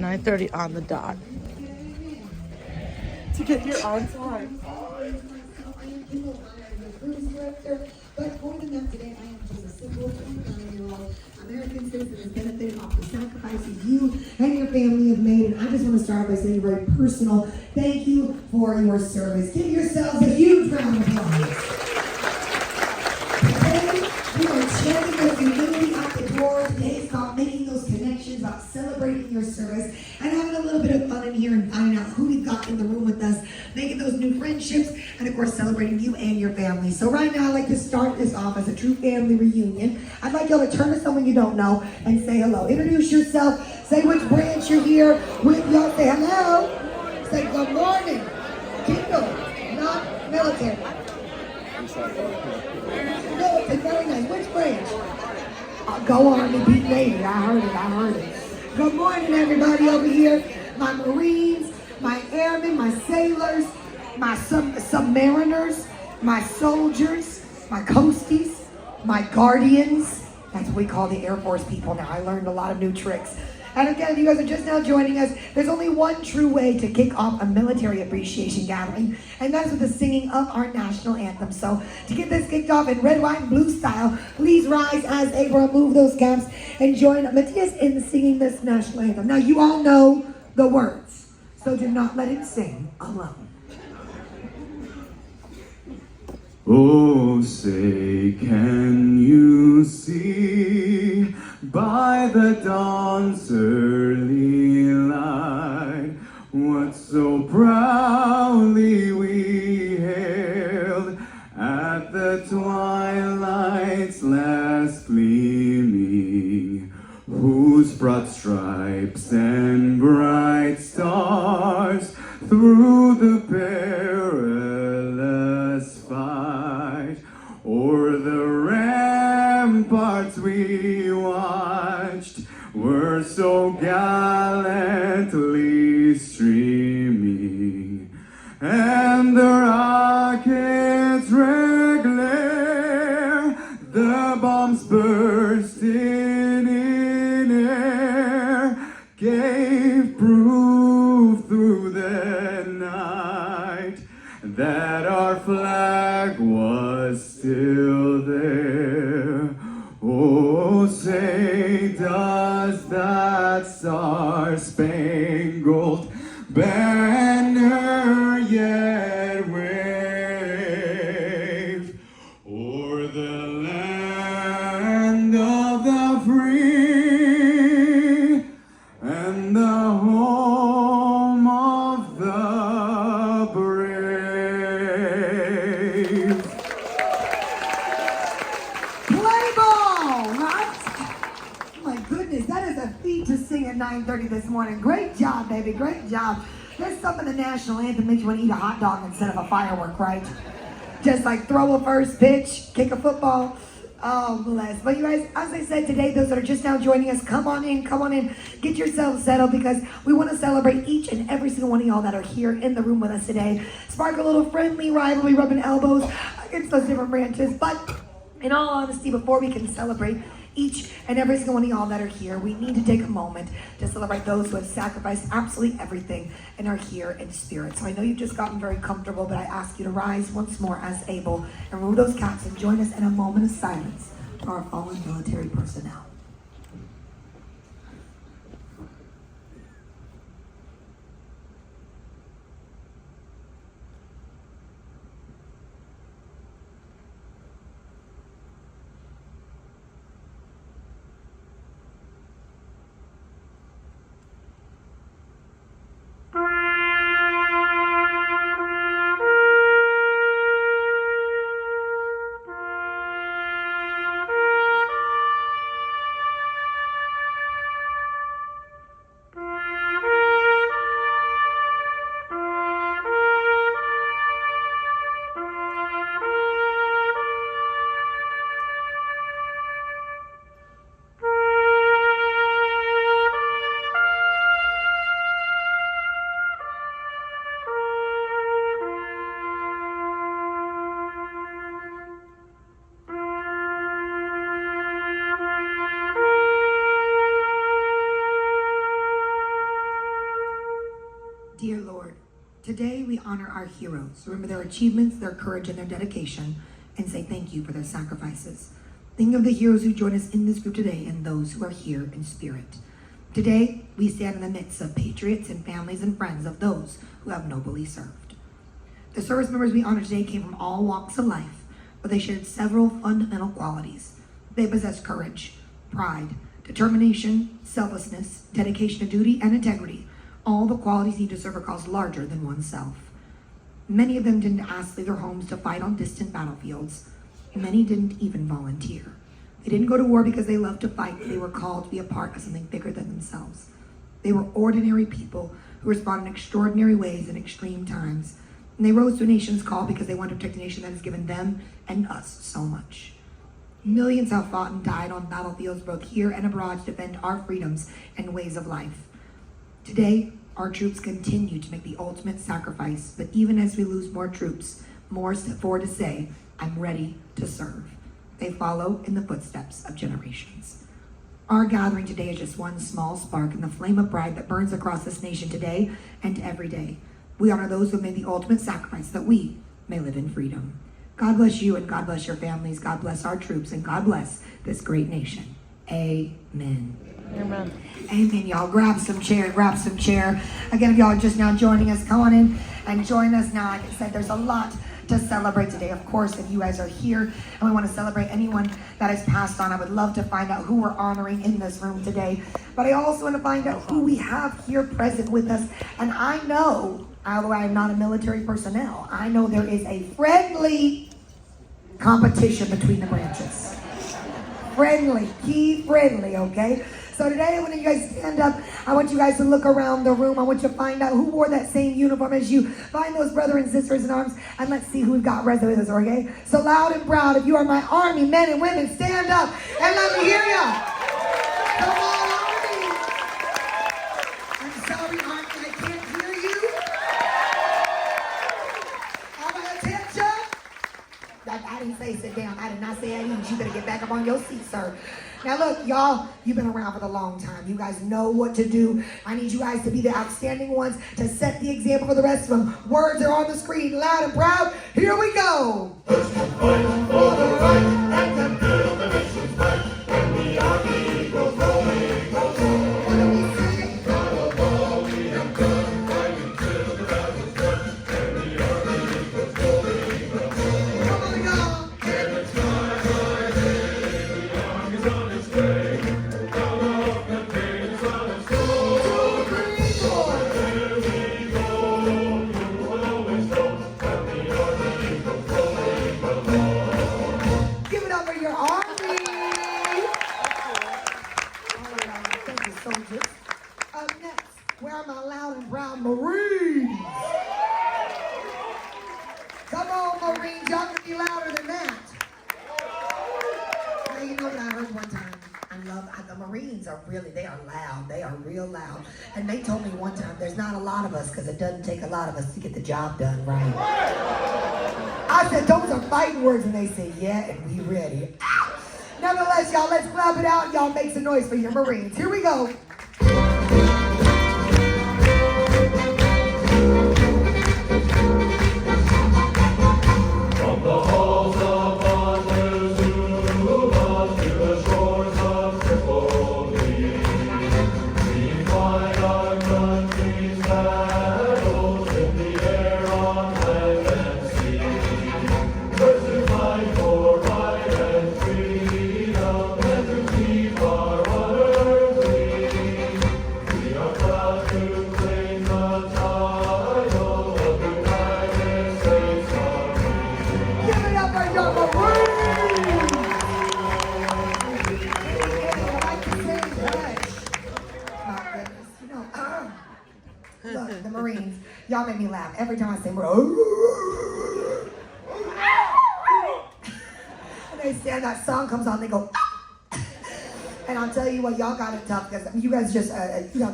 9:30 on the dot. To get here on time. But more than that, today I am just a simple 29-year-old American citizen who's benefited off the sacrifices you and your family have made. And I just want to start by saying a very personal thank you for your service. Give yourselves a huge round of applause. Today, we are chanting the community out the door. Today is about making those connections, about celebrating your service, and having a little bit of fun in here and finding out who we've got in the room with us, making those new friendships, and of course, celebrating you and your family. So right now, I'd like to start this off as a true family reunion. I'd like y'all to turn to someone you don't know and say hello. Introduce yourself. Say which branch you're here with. Y'all say hello. Say good morning. Kingdom, not military. Military, very nice. Which branch? Go Army, beat Navy. I heard it. Good morning, everybody over here. My Marines, my airmen, my sailors, my submariners, my soldiers, my coasties, my guardians. That's what we call the Air Force people now. I learned a lot of new tricks. And again, if you guys are just now joining us, there's only one true way to kick off a military appreciation gathering, and that is with the singing of our national anthem. So to get this kicked off in red, white, and blue style, please rise as able, remove those caps, and join Matthias in singing this national anthem. Now, you all know the words, so do not let him sing alone. Oh, say, can you see by the dawn's early light what so proudly we hailed at the twilight's last gleaming, whose broad stripes and bright stars through the perilous fight o'er the ramparts we watched were so gallantly streaming, and the rockets' red glare, the bombs bursting in air, gave proof through the night that our flag was still there. Oh, say, does that star-spangled banner yet wave o'er the land of the free and the home of the brave? Play ball, right? My goodness, that is a feat to sing at 9:30 this morning. Great job, baby, great job. There's something the national anthem makes you want to eat a hot dog instead of a firework, right? Just like throw a first pitch, kick a football. Oh, bless. But you guys, as I said today, those that are just now joining us, come on in, get yourselves settled, because we want to celebrate each and every single one of y'all that are here in the room with us today. Spark a little friendly rivalry, rubbing elbows against those different branches. But in all honesty, before we can celebrate each and every single one of y'all that are here, we need to take a moment to celebrate those who have sacrificed absolutely everything and are here in spirit. So I know you've just gotten very comfortable, but I ask you to rise once more as able and remove those caps and join us in a moment of silence for our fallen military personnel. Today, we honor our heroes, remember their achievements, their courage, and their dedication, and say thank you for their sacrifices. Think of the heroes who join us in this group today and those who are here in spirit. Today, we stand in the midst of patriots and families and friends of those who have nobly served. The service members we honor today came from all walks of life, but they shared several fundamental qualities. They possessed courage, pride, determination, selflessness, dedication to duty, and integrity, all the qualities needed to serve a cause larger than oneself. Many of them didn't ask to leave their homes to fight on distant battlefields. Many didn't even volunteer. They didn't go to war because they loved to fight. They were called to be a part of something bigger than themselves. They were ordinary people who responded in extraordinary ways in extreme times. And they rose to a nation's call because they wanted to protect a nation that has given them and us so much. Millions have fought and died on battlefields both here and abroad to defend our freedoms and ways of life. Today, our troops continue to make the ultimate sacrifice, but even as we lose more troops, more step forward to say, I'm ready to serve. They follow in the footsteps of generations. Our gathering today is just one small spark in the flame of pride that burns across this nation today and every day. We honor those who have made the ultimate sacrifice that we may live in freedom. God bless you and God bless your families. God bless our troops and God bless this great nation. Amen. Amen. Amen, y'all. Grab some chair, grab some chair. Again, if y'all are just now joining us, come on in and join us now. Like I said, there's a lot to celebrate today. Of course, if you guys are here and we want to celebrate anyone that has passed on, I would love to find out who we're honoring in this room today. But I also want to find out who we have here present with us. And I know, although I am not a military personnel, I know there is a friendly competition between the branches. Friendly, key friendly, okay? So today, when you guys stand up, I want you guys to look around the room. I want you to find out who wore that same uniform as you. Find those brothers and sisters in arms, and let's see who we've got resident with us, okay? So loud and proud, if you are my Army men and women, stand up and let me hear ya. Come on, Army. I'm sorry, Army, I can't hear you. All my attention. I didn't say sit down. I did not say at ease. You better get back up on your seat, sir. Now look, y'all, you've been around for a long time. You guys know what to do. I need you guys to be the outstanding ones to set the example for the rest of them. Words are on the screen, loud and proud. Here we go. Let's fight for the right and to build the nation's might. When the Army goes rolling, goes rolling. What do we sing? God of all we have done, fighting till the battle's won. When the Army goes rolling, goes rolling. Come on, y'all. And it's my day. The Army's on its way. Out of the pains on its soul. 2, 3, 4. There we go. You will always know. When the Army goes rolling, goes rolling. Give it up for your Army. All right, thank you, soldiers. Up next, where are my loud and proud Marines? Come on, Marines, y'all can be louder than that. Now, you know what I heard one time? The Marines are really, they are loud. They are real loud. And they told me one time, there's not a lot of us because it doesn't take a lot of us to get the job done right. I said, those are fighting words, and they said, yeah, and we ready. Ow! Nevertheless, y'all, let's clap it out. Y'all make some noise for your Marines. Here we go. From the halls of Montezuma to the shores of Tripoli, we fight our country's battles in the air, on land and sea. First to fight for right and freedom, and to keep our honor clean. We are proud to claim the title of United States Army. Give it up for your Marines! I like to say hush. My goodness. You know, look, the Marines, y'all make me laugh every time I say Marines. And they stand, that song comes on, they go, and I'll tell you what, y'all got it tough because you guys just,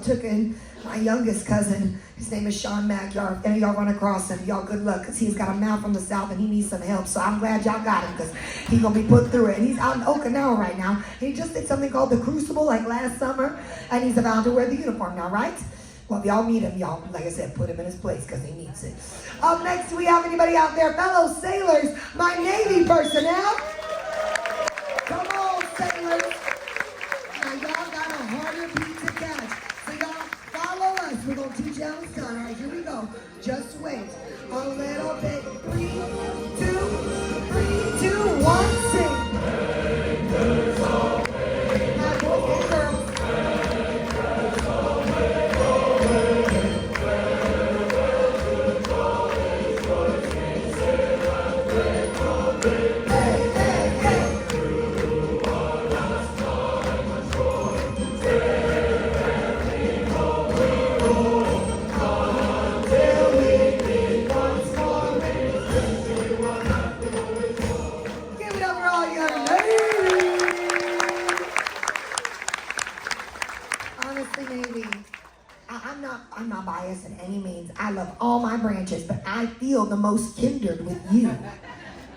took in my youngest cousin. His name is Sean Mack. Y'all, any of y'all run across him, y'all good luck because he's got a mouth from the south and he needs some help. So I'm glad y'all got him because he's going to be put through it. And he's out in Okinawa right now. He just did something called the Crucible like last summer, and he's about to wear the uniform now, right? Well, if y'all meet him, y'all, like I said, put him in his place because he needs it. Up next, do we have anybody out there? Fellow sailors, my Navy personnel. Come on, sailors. Now, y'all got a harder beat to catch. So, y'all, follow us. We're going to teach you how to start. All right, here we go. Just wait. A little bit. 3, 2, 3, 2, 1, sing. Now, boys and girls. I'm not biased in any means. I love all my branches, but I feel the most kindred with you.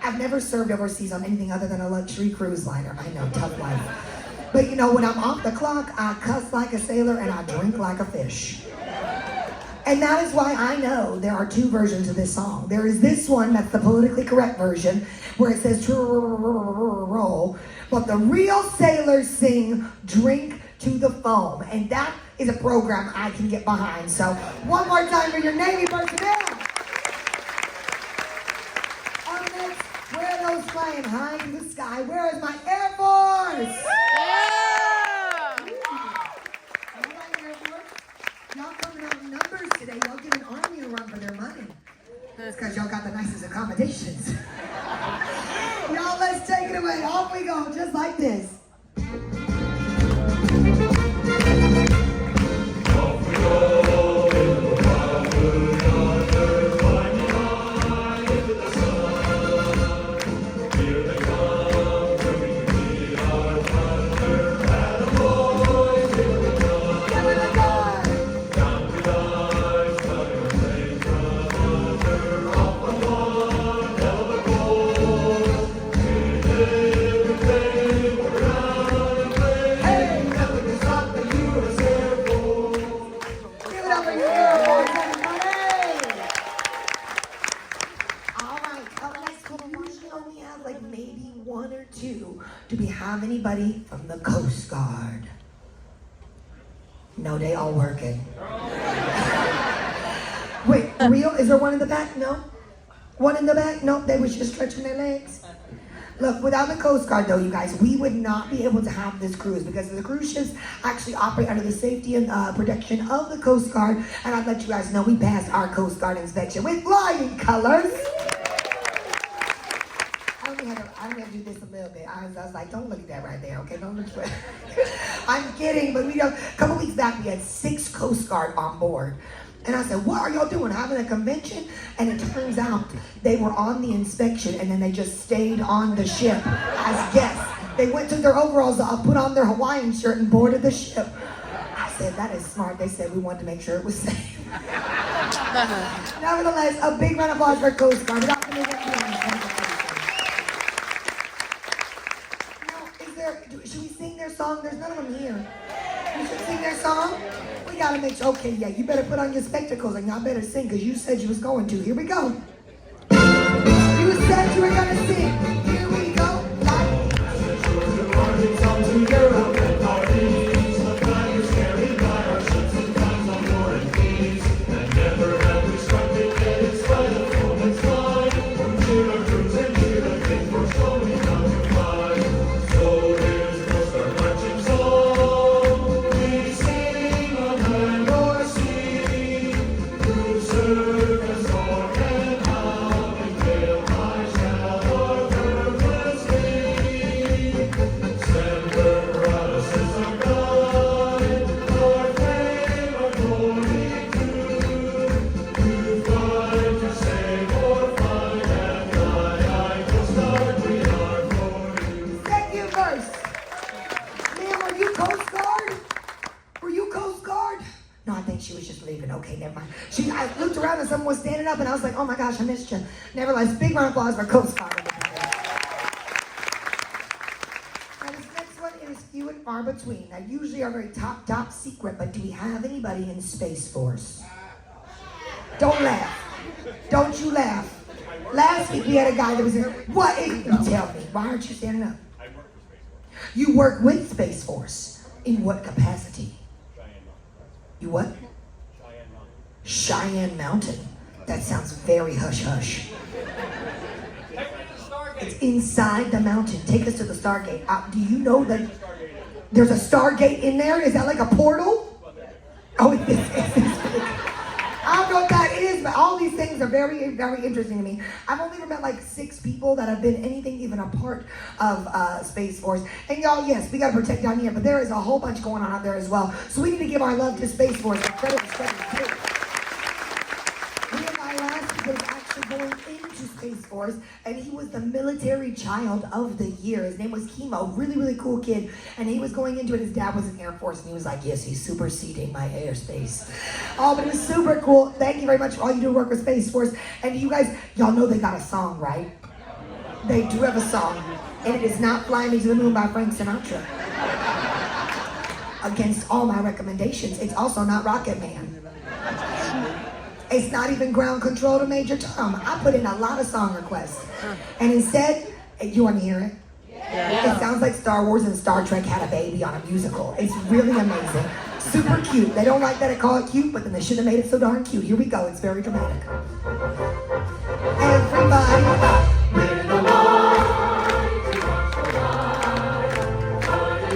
I've never served overseas on anything other than a luxury cruise liner. I know, tough life. But you know, when I'm off the clock, I cuss like a sailor and I drink like a fish. And that is why I know there are two versions of this song. There is this one that's the politically correct version, where it says roll, but the real sailors sing drink to the foam. And that is a program I can get behind. So one more time for your Navy personnel. Up next, where are those flying high in the sky? Where is my Air Force? All right, Air Force. Y'all coming out in numbers today. Y'all giving Army a run for their money. That's because y'all got the nicest accommodations. Y'all, let's take it away. Off we go, just like this. Anybody from the Coast Guard? No, they all working. Wait, real? Is there one in the back? No? One in the back? No, they was just stretching their legs. Look, without the Coast Guard though, you guys, we would not be able to have this cruise because the cruise ships actually operate under the safety and protection of the Coast Guard. And I'd let you guys know we passed our Coast Guard inspection with flying colors. I'm gonna do this a little bit. I was like, don't look at that right there, okay? Don't look at I'm kidding, but a couple weeks back we had 6 Coast Guard on board. And I said, what are y'all doing? Having a convention? And it turns out they were on the inspection and then they just stayed on the ship as guests. They went to their overalls, put on their Hawaiian shirt and boarded the ship. I said, that is smart. They said we wanted to make sure it was safe. Nevertheless, a big round of applause for Coast Guard. Should we sing their song? There's none of them here. We should sing their song? We gotta make sure. Okay, yeah, you better put on your spectacles and y'all better sing because you said you was going to. Here we go. You said you were gonna sing. Here we go. Okay, never mind. I looked around and someone was standing up and I was like, oh my gosh, I missed you. Nevertheless, big round of applause for Coast Guard. Now this next one is few and far between. Now, usually are very top secret, but do we have anybody in Space Force? Don't laugh. Don't you laugh. Last week we had a guy that was in, what is, you tell me, why aren't you standing up? I work for Space Force. You work with Space Force. In what capacity? Cheyenne Mountain. You what? Cheyenne Mountain. Cheyenne Mountain. That sounds very hush-hush. It's inside the mountain. Take us to the Stargate. Do you know that there's a Stargate in there? Is that like a portal? Oh, it is. I don't know what that is, but all these things are very, very interesting to me. I've only ever met like 6 people that have been anything even a part of Space Force. And y'all, yes, we got to protect down here, but there is a whole bunch going on out there as well. So we need to give our love to Space Force. Credit is due. My last week was actually going into Space Force, and he was the military child of the year. His name was Chemo, really, really cool kid. And he was going into it. His dad was in Air Force, and he was like, yes, he's superseding my airspace. Oh, but it was super cool. Thank you very much for all you do to work with Space Force. And you guys, y'all know they got a song, right? They do have a song, and it is not Fly Me to the Moon by Frank Sinatra. Against all my recommendations, it's also not Rocket Man. It's not even Ground Control to Major Tom. I put in a lot of song requests. And instead, you want to hear it? Yeah. It sounds like Star Wars and Star Trek had a baby on a musical. It's really amazing. Super cute. They don't like that I call it cute, but then they should have made it so darn cute. Here we go. It's very dramatic. Everybody. In the light, we watch the light.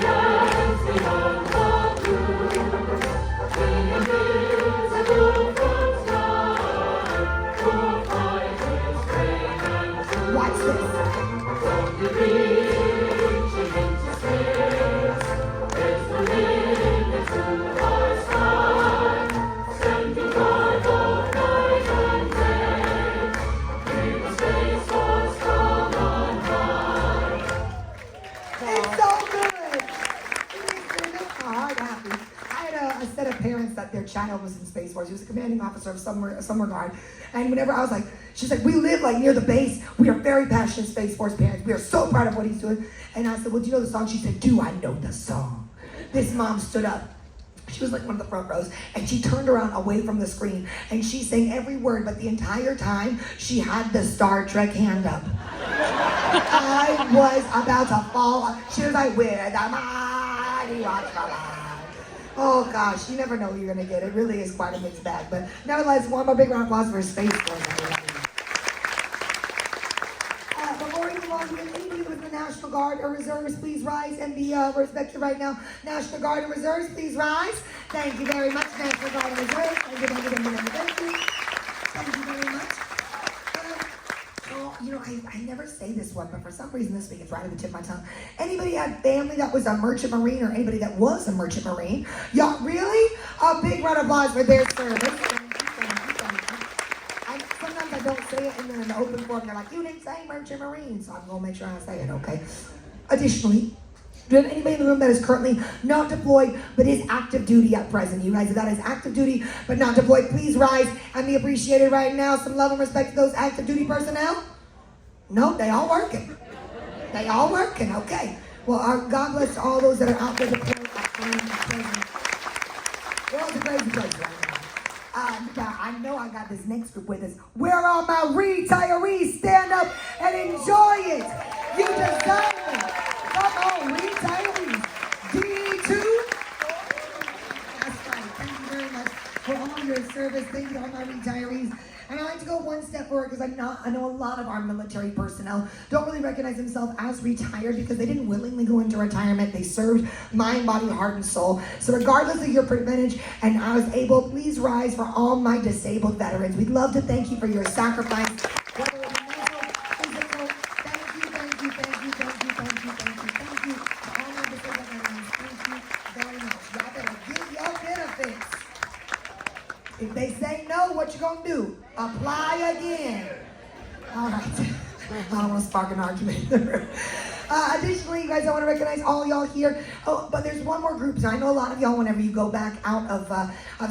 Guardians beyond the blue. In the invisible from sky. Who'll fight with strength and truth. Watch this. From the reaching into space. There's no limit to our sky. Standing guard both night and day. Keep the Space Force strong on high. It's so good. It makes my heart happy. I had a set of parents that their child was in Space Force. He was a commanding officer of some regard. And whenever I was like, she's like, we live like near the base. We are very passionate Space Force parents. We are so proud of what he's doing. And I said, well, do you know the song? She said, do I know the song? This mom stood up. She was like one of the front rows, and she turned around away from the screen, and she sang every word, but the entire time, she had the Star Trek hand up. I was about to fall. She was like, where the mighty watch the light. Oh gosh, you never know what you're gonna get. It really is quite a mixed bag, but nevertheless, one more big round of applause for Space Force. Before we move on, we can anybody with the National Guard or Reserves, please rise and be respected right now. National Guard and Reserves, please rise. Thank you very much, National Guard and Reserves. Thank you, thank you, thank you, thank you. Thank you very much. You know, I never say this one, but for some reason this week it's right at the tip of my tongue. Anybody had family that was a merchant marine or anybody that was a merchant marine? Y'all, really? A big round of applause for their service. Sometimes I don't say it, and then in the open forum they're like, you didn't say merchant marine, so I'm going to make sure I say it, okay? Additionally, do you have anybody in the room that is currently not deployed but is active duty at present? You guys that is active duty but not deployed, please rise and be appreciated right now. Some love and respect to those active duty personnel. No, they all working. They all working, okay. Well, God bless all those that are out there deployed at present. Well, it's a crazy place right now. I know I got this next group with us. Where are my retirees? Stand up and enjoy it. You deserve it. Come on, retirees. D2. That's right. Thank you very much for all your service. Thank you to all my retirees. And I like to go one step forward because I know a lot of our military personnel don't really recognize themselves as retired because they didn't willingly go into retirement. They served mind, body, heart, and soul. So regardless of your percentage and I was able, please rise for all my disabled veterans. We'd love to thank you for your sacrifice. Whether it be mental, physical, thank you, thank you, thank you, thank you, thank you, thank you, thank you to all my disabled veterans. Thank you very much. Y'all better get your benefits. If they say no, what you gonna do? Apply again. All right. I don't want to spark an argument. Additionally, you guys, I want to recognize all y'all here. Oh, but there's one more group. So I know a lot of y'all, whenever you go back out of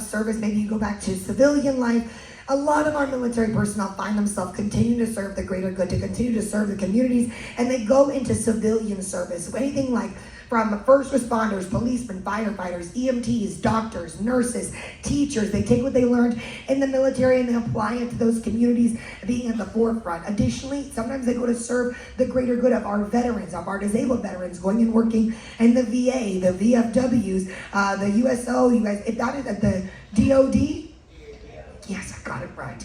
service, maybe you go back to civilian life. A lot of our military personnel find themselves continuing to serve the greater good, to continue to serve the communities, and they go into civilian service. Anything like from first responders, policemen, firefighters, EMTs, doctors, nurses, teachers. They take what they learned in the military and they apply it to those communities, being at the forefront. Additionally, sometimes they go to serve the greater good of our veterans, of our disabled veterans, going and working in the VA, the VFWs, the USO, you guys, if that is at the DOD, yes, I got it right.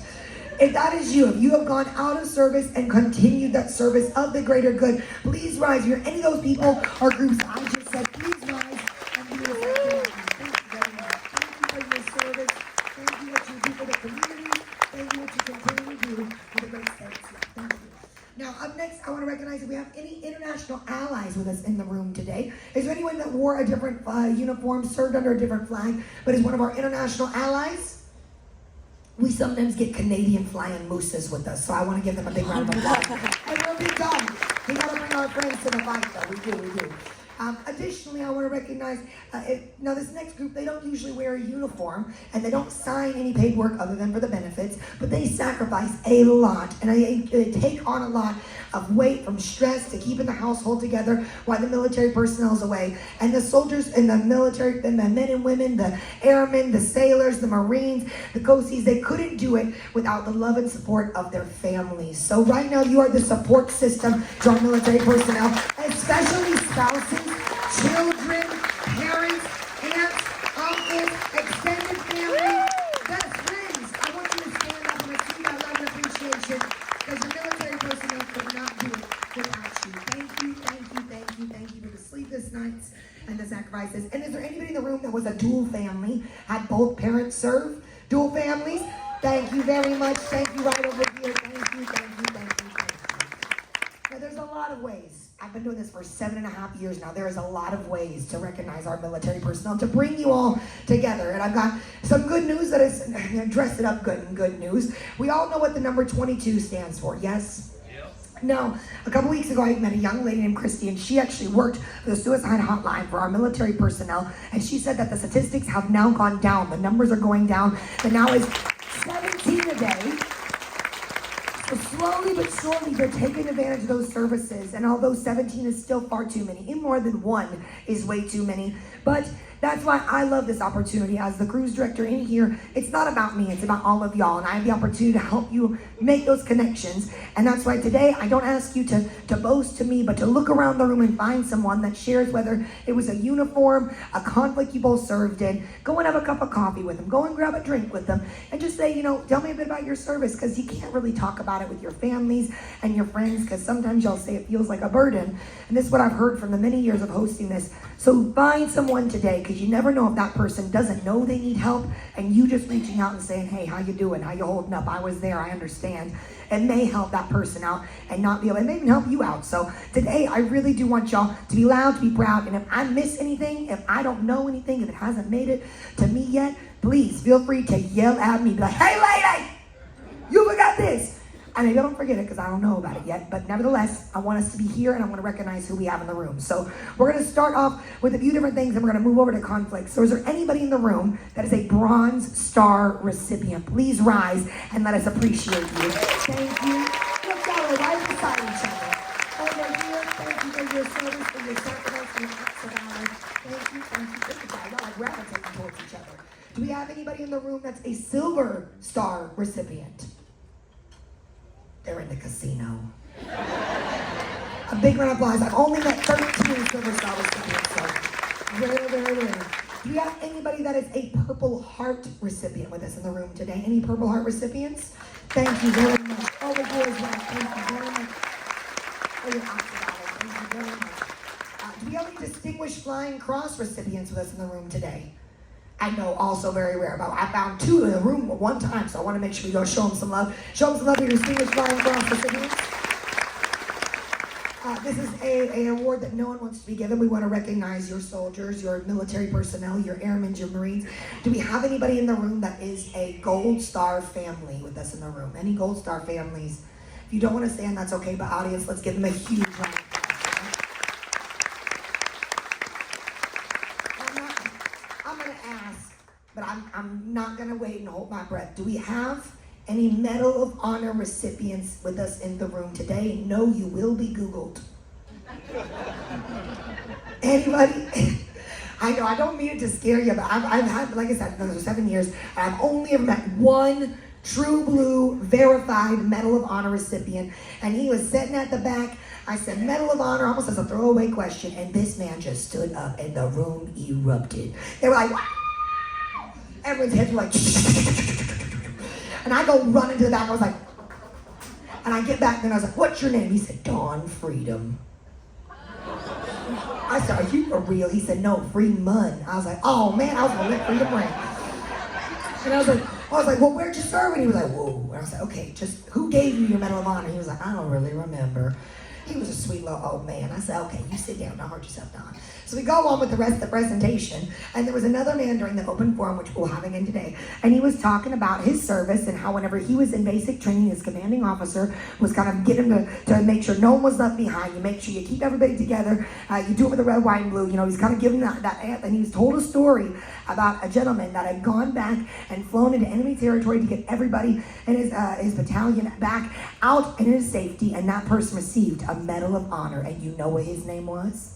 If that is you, if you have gone out of service and continued that service of the greater good, please rise. If you're any of those people or groups I just said, please rise and be with us. Thank you very much. Thank you for your service. Thank you what you do for the community. Thank you what you continue to do for the great states. Thank you. Now, up next, I want to recognize if we have any international allies with us in the room today. Is there anyone that wore a different uniform, served under a different flag, but is one of our international allies? We sometimes get Canadian flying mooses with us, so I want to give them a big round of applause. And we're big done. We got to bring our friends to the fight, though. We do. Additionally, I want to recognize, now this next group, they don't usually wear a uniform, and they don't sign any paperwork other than for the benefits, but they sacrifice a lot, and they take on a lot of weight from stress to keeping the household together while the military personnel is away. And the soldiers in the military, the men and women, the airmen, the sailors, the Marines, the Coasties, they couldn't do it without the love and support of their families. So right now, you are the support system to our military personnel, especially spouses, children, parents, aunts, uncles, extended family, best friends. I want you to stand up and receive that love and appreciation, because the military personnel could not do it without you. Thank you for the sleepless nights and the sacrifices. And is there anybody in the room that was a dual family, had both parents serve? Dual families? Thank you very much. Thank you right over here. Thank you. Now, there's a lot of ways. I've been doing this for 7.5 years now. There is a lot of ways to recognize our military personnel, to bring you all together. And I've got some good news that is, dressed it up good news. We all know what the number 22 stands for, yes? Now, a couple weeks ago, I met a young lady named Christy, and she actually worked for the suicide hotline for our military personnel, and she said that the statistics have now gone down. The numbers are going down. The now is 17 a day. So slowly but surely, they're taking advantage of those services, and although 17 is still far too many, even more than one is way too many, but that's why I love this opportunity as the cruise director in here. It's not about me, it's about all of y'all, and I have the opportunity to help you make those connections. And that's why today I don't ask you to boast to me, but to look around the room and find someone that shares, whether it was a uniform, a conflict you both served in. Go and have a cup of coffee with them, go and grab a drink with them, and just say, tell me a bit about your service, because you can't really talk about it with your families and your friends, because sometimes y'all say it feels like a burden. And this is what I've heard from the many years of hosting this. So find someone today, because you never know if that person doesn't know they need help, and you just reaching out and saying, hey, how you doing? How you holding up? I was there, I understand. It may help that person out and not be able, it may even help you out. So today, I really do want y'all to be loud, to be proud, and if I miss anything, if I don't know anything, if it hasn't made it to me yet, please feel free to yell at me, be like, hey lady, you forgot this. And maybe I don't forget it because I don't know about it yet, but nevertheless, I want us to be here and I want to recognize who we have in the room. So we're going to start off with a few different things and we're going to move over to conflict. So is there anybody in the room that is a Bronze Star recipient? Please rise and let us appreciate you. Thank you. Look down right beside each other. Over here, thank you for your service, for your sacrifice, for your acts of honor. Thank you. Look at that. Y'all like gravitating towards each other. Do we have anybody in the room that's a Silver Star recipient? They're in the casino. A big round of applause. I've only met 13 Silver Star recipients, so very rare. Do we have anybody that is a Purple Heart recipient with us in the room today? Any Purple Heart recipients? Thank you very much. Over here as well. Thank you very much for your acts of honor. Thank you very much. Do we have any Distinguished Flying Cross recipients with us in the room today? I know, also very rare. But I found 2 in the room at one time, so I want to make sure we go show them some love. Show them some love to your Distinguished Flying Cross recipients. This is an award that no one wants to be given. We want to recognize your soldiers, your military personnel, your airmen, your Marines. Do we have anybody in the room that is a Gold Star family with us in the room? Any Gold Star families? If you don't want to stand, that's okay, but audience, let's give them a huge round. I'm going to ask, but I'm not going to wait and hold my breath. Do we have Any Medal of Honor recipients with us in the room today? No, you will be Googled. Anybody? I know, I don't mean it to scare you, but I've had, like I said, those are 7 years, and I've only ever met one true blue verified Medal of Honor recipient, and he was sitting at the back. I said, Medal of Honor, almost as a throwaway question, and this man just stood up and the room erupted. They were like, wow! Everyone's heads were like, and I go running to the back. I was like, and I get back and I was like, what's your name? He said, Dawn Freedom. I said, are you for real? He said, no, Freeman. I was like, oh man, I was gonna let Freedom ring. And I was like, well, where'd you serve? And he was like, whoa. And I was like, okay, just who gave you your Medal of Honor? He was like, I don't really remember. He was a sweet little old man. I said, okay, you sit down, don't hurt yourself, Don. So we go on with the rest of the presentation, and there was another man during the open forum, which we'll have again today, and he was talking about his service and how whenever he was in basic training, his commanding officer was kind of getting him to make sure no one was left behind. You make sure you keep everybody together. You do it with the red, white, and blue. You know, he's kind of giving that and he's told a story about a gentleman that had gone back and flown into enemy territory to get everybody in his battalion back out in his safety, and that person received a Medal of Honor, and you know what his name was?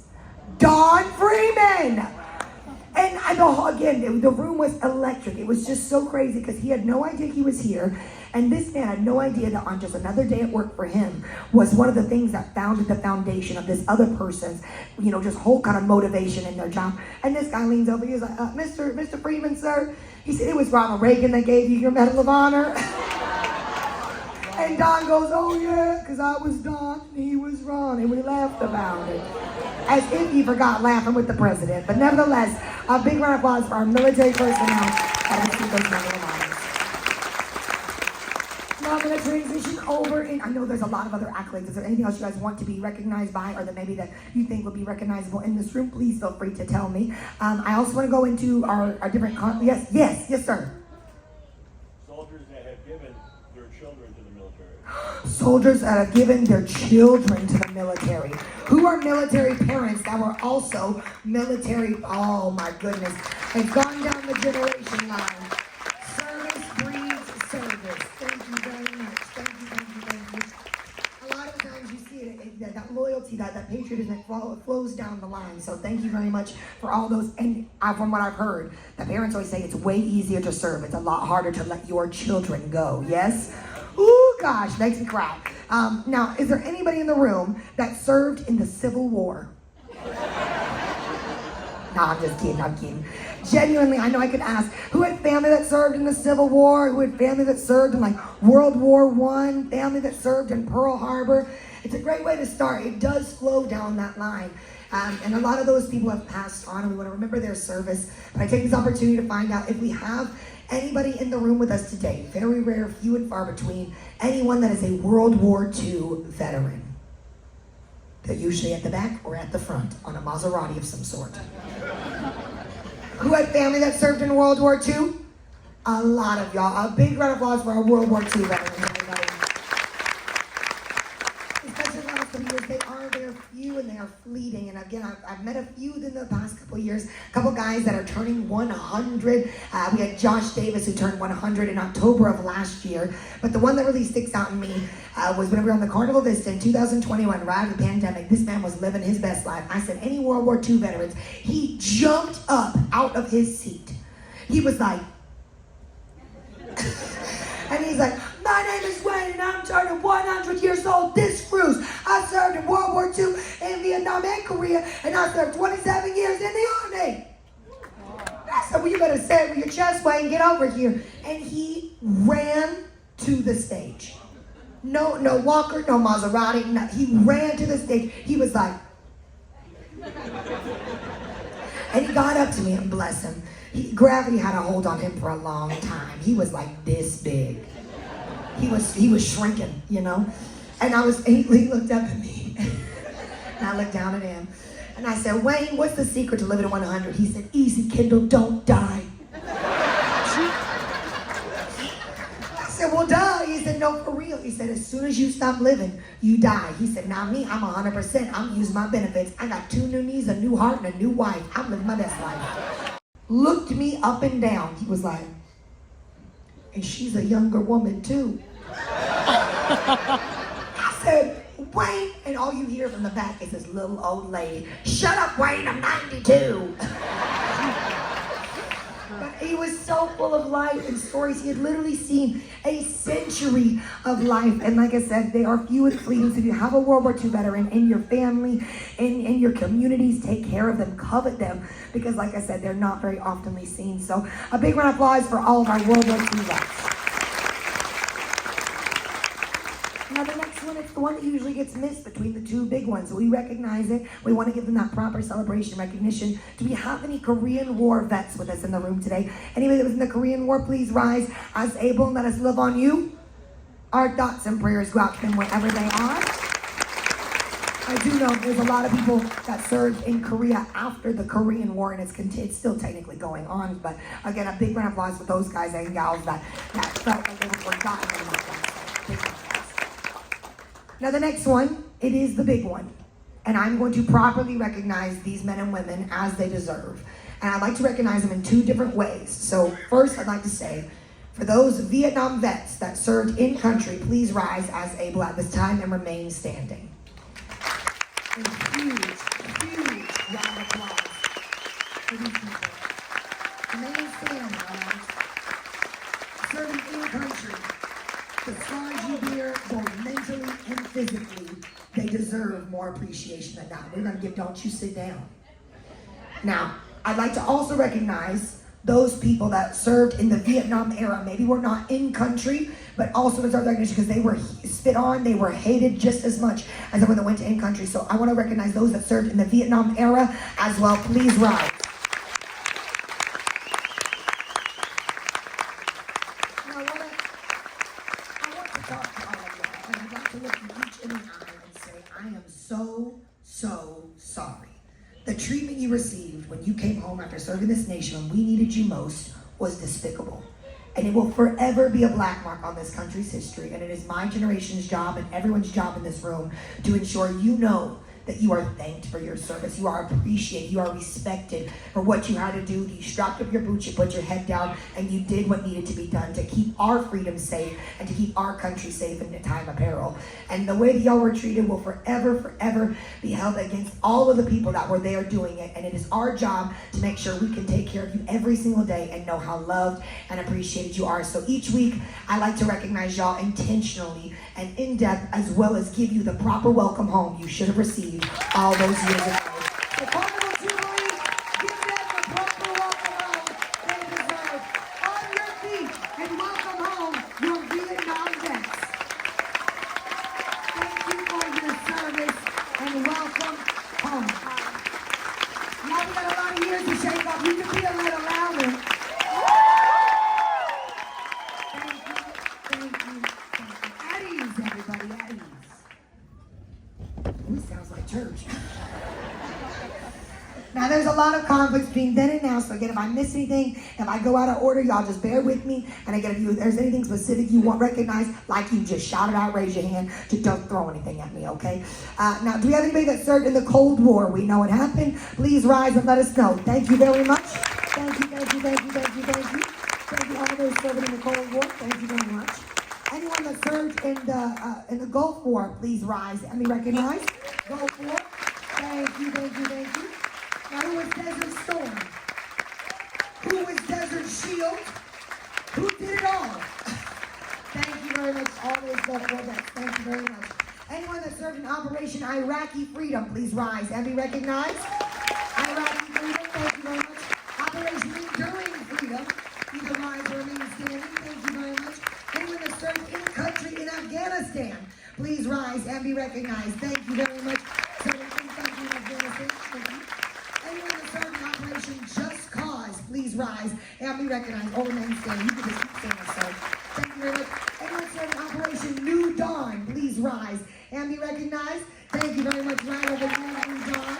Don Freeman! And the room was electric. It was just so crazy because he had no idea he was here, and this man had no idea that on just another day at work for him was one of the things that founded the foundation of this other person's, just whole kind of motivation in their job. And this guy leans over, he was like, Mr. Freeman, sir. He said, it was Ronald Reagan that gave you your Medal of Honor. And Don goes, oh yeah, because I was Don and he was Ron, and we laughed about it. As if he forgot laughing with the president. But nevertheless, a big round of applause for our military personnel that received those Medal of Honor. Now I'm going to transition over, and I know there's a lot of other accolades. Is there anything else you guys want to be recognized by, or that maybe that you think would be recognizable in this room? Please feel free to tell me. I also want to go into our different, yes, sir. Soldiers that have given their children to the military. Soldiers that have given their children to the military. Who are military parents that were also military? Oh my goodness. It's gone down the generation line. Service breeds service. Thank you very much. Thank you. A lot of times you see it, that loyalty, that patriotism flows down the line. So thank you very much for all those. And from what I've heard, the parents always say it's way easier to serve. It's a lot harder to let your children go. Yes? Ooh, gosh, makes me cry. Now, is there anybody in the room that served in the Civil War? No, I'm just kidding. Genuinely, I know I could ask, who had family that served in the Civil War? Who had family that served in World War I? Family that served in Pearl Harbor? It's a great way to start. It does flow down that line. And a lot of those people have passed on, and we want to remember their service. But I take this opportunity to find out if we have anybody in the room with us today, very rare, few and far between, anyone that is a World War II veteran. They're usually at the back or at the front on a Maserati of some sort. Who had family that served in World War II? A lot of y'all. A big round of applause for our World War II veterans, everybody. Especially the last couple years, they are there few and they are fleeting. And again, I've met a few in the past couple years. A couple guys that are turning 100. We had Josh Davis who turned 100 in October of last year. But the one that really sticks out in me was when we were on the Carnival Vista in 2021, right after the pandemic. This man was living his best life. I said, any World War II veterans? He jumped up out of his seat. He was like, and he's like, my name is Wayne and I'm turning 100 years old this cruise. I served in World War II, in Vietnam and Korea, and I served 27 years in the Army. I said, well, you better say it with your chest, Wayne, get over here. And he ran to the stage. No walker, no Maserati, no, he ran to the stage. He was like, and he got up to me, and bless him. Gravity had a hold on him for a long time. He was like this big. He was shrinking, And he looked up at me, and I looked down at him, and I said, Wayne, what's the secret to living to 100? He said, easy, Kendall, don't die. I said, well, duh. He said, no, for real. He said, as soon as you stop living, you die. He said, now me, I'm 100%. I'm using my benefits. I got 2 new knees, a new heart, and a new wife. I'm living my best life. Looked me up and down. He was like, and she's a younger woman too. I said, Wayne, and all you hear from the back is this little old lady, shut up, Wayne, I'm 92. But he was so full of life and stories. He had literally seen a century of life. And like I said, they are few and fleeting. So if you have a World War II veteran in your family, in your communities, take care of them, covet them. Because like I said, they're not very oftenly seen. So a big round of applause for all of our World War II vets. Now the next one, it's the one that usually gets missed between the two big ones. So we recognize it. We want to give them that proper celebration recognition. Do we have any Korean War vets with us in the room today? Anybody that was in the Korean War, please rise as able and let us love on you. Our thoughts and prayers go out to them wherever they are. I do know there's a lot of people that served in Korea after the Korean War, and it's still technically going on. But again, a big round of applause for those guys and gals that felt like they were forgotten about that. Now the next one, it is the big one. And I'm going to properly recognize these men and women as they deserve. And I'd like to recognize them in two different ways. So first, I'd like to say, for those Vietnam vets that served in country, please rise as able at this time and remain standing. A huge, huge round of applause for these people. Remain standing, guys. Serving in country. The scars you bear, both mentally and physically, they deserve more appreciation than that. We're going to give Don't You Sit Down. Now, I'd like to also recognize those people that served in the Vietnam era. Maybe were not in country, but also deserve recognition because they were spit on, they were hated just as much as everyone that went to in country. So I want to recognize those that served in the Vietnam era as well. Please rise. So sorry. The treatment you received when you came home after serving this nation when we needed you most was despicable. And it will forever be a black mark on this country's history. And it is my generation's job and everyone's job in this room to ensure you know that you are thanked for your service. You are appreciated. You are respected for what you had to do. You strapped up your boots, you put your head down, and you did what needed to be done to keep our freedom safe and to keep our country safe in a time of peril. And the way that y'all were treated will forever, forever be held against all of the people that were there doing it. And it is our job to make sure we can take care of you every single day and know how loved and appreciated you are. So each week, I like to recognize y'all intentionally and in depth, as well as give you the proper welcome home you should have received all those years ago. The Carnival Jubilee, give them the proper welcome home they deserve. On your feet and welcome home your Vietnam vets. Thank you for your service and welcome home. Now we got a lot of years to shake up. You can be a little louder. Thank you. At ease, everybody, at ease. Ooh, sounds like church. Now, there's a lot of conflicts between then and now, so again, if I miss anything, if I go out of order, y'all just bear with me. And again, if there's anything specific you want recognized, like you just shout it out, raise your hand, just don't throw anything at me, okay? Now, do we have anybody that served in the Cold War? We know it happened. Please rise and let us know. Thank you very much. Thank you. Thank you all those serving in the Cold War. Thank you very much. Anyone that served in the Gulf War, please rise and be recognized. Gulf War. Thank you. Now, who was Desert Storm? Who was Desert Shield? Who did it all? Thank you very much, all those Gulf War vets. Thank you very much. Anyone that served in Operation Iraqi Freedom, please rise and be recognized. Iraqi Freedom, thank you very much. Operation Enduring Freedom, you can rise or remain standing. Thank you very much. Anyone that served in country in Afghanistan, please rise and be recognized. Thank you very much. Serving in country in Afghanistan, thank you. Anyone that served in Operation Just Cause, please rise and be recognized or remain standing. You can just keep standing, sir. Thank you very much. Anyone serving Operation New Dawn, please rise and be recognized. Thank you very much. Right over here, New Dawn.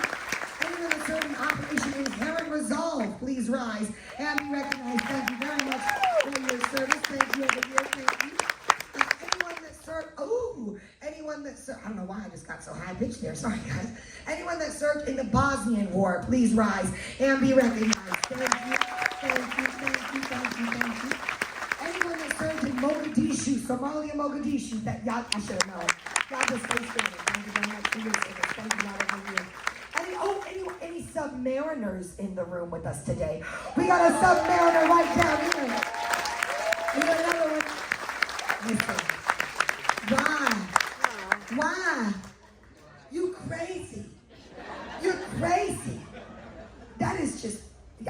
Anyone that served in Operation Inherent Resolve, please rise and be recognized. Thank you very much for your service. Thank you over here. Thank you. Anyone that served, I don't know why I just got so high pitched there, sorry guys. Anyone that served in the Bosnian War, please rise and be recognized. Thank you. Anyone that served Mogadishu, Somalia, Mogadishu. That y'all, I should have known. Y'all just stay standing. Thank you very much for your service. Thank you, y'all, over here. Any submariners in the room with us today? We got a submariner right down here. We got another one. Listen. Why? You crazy. You're crazy. That is just,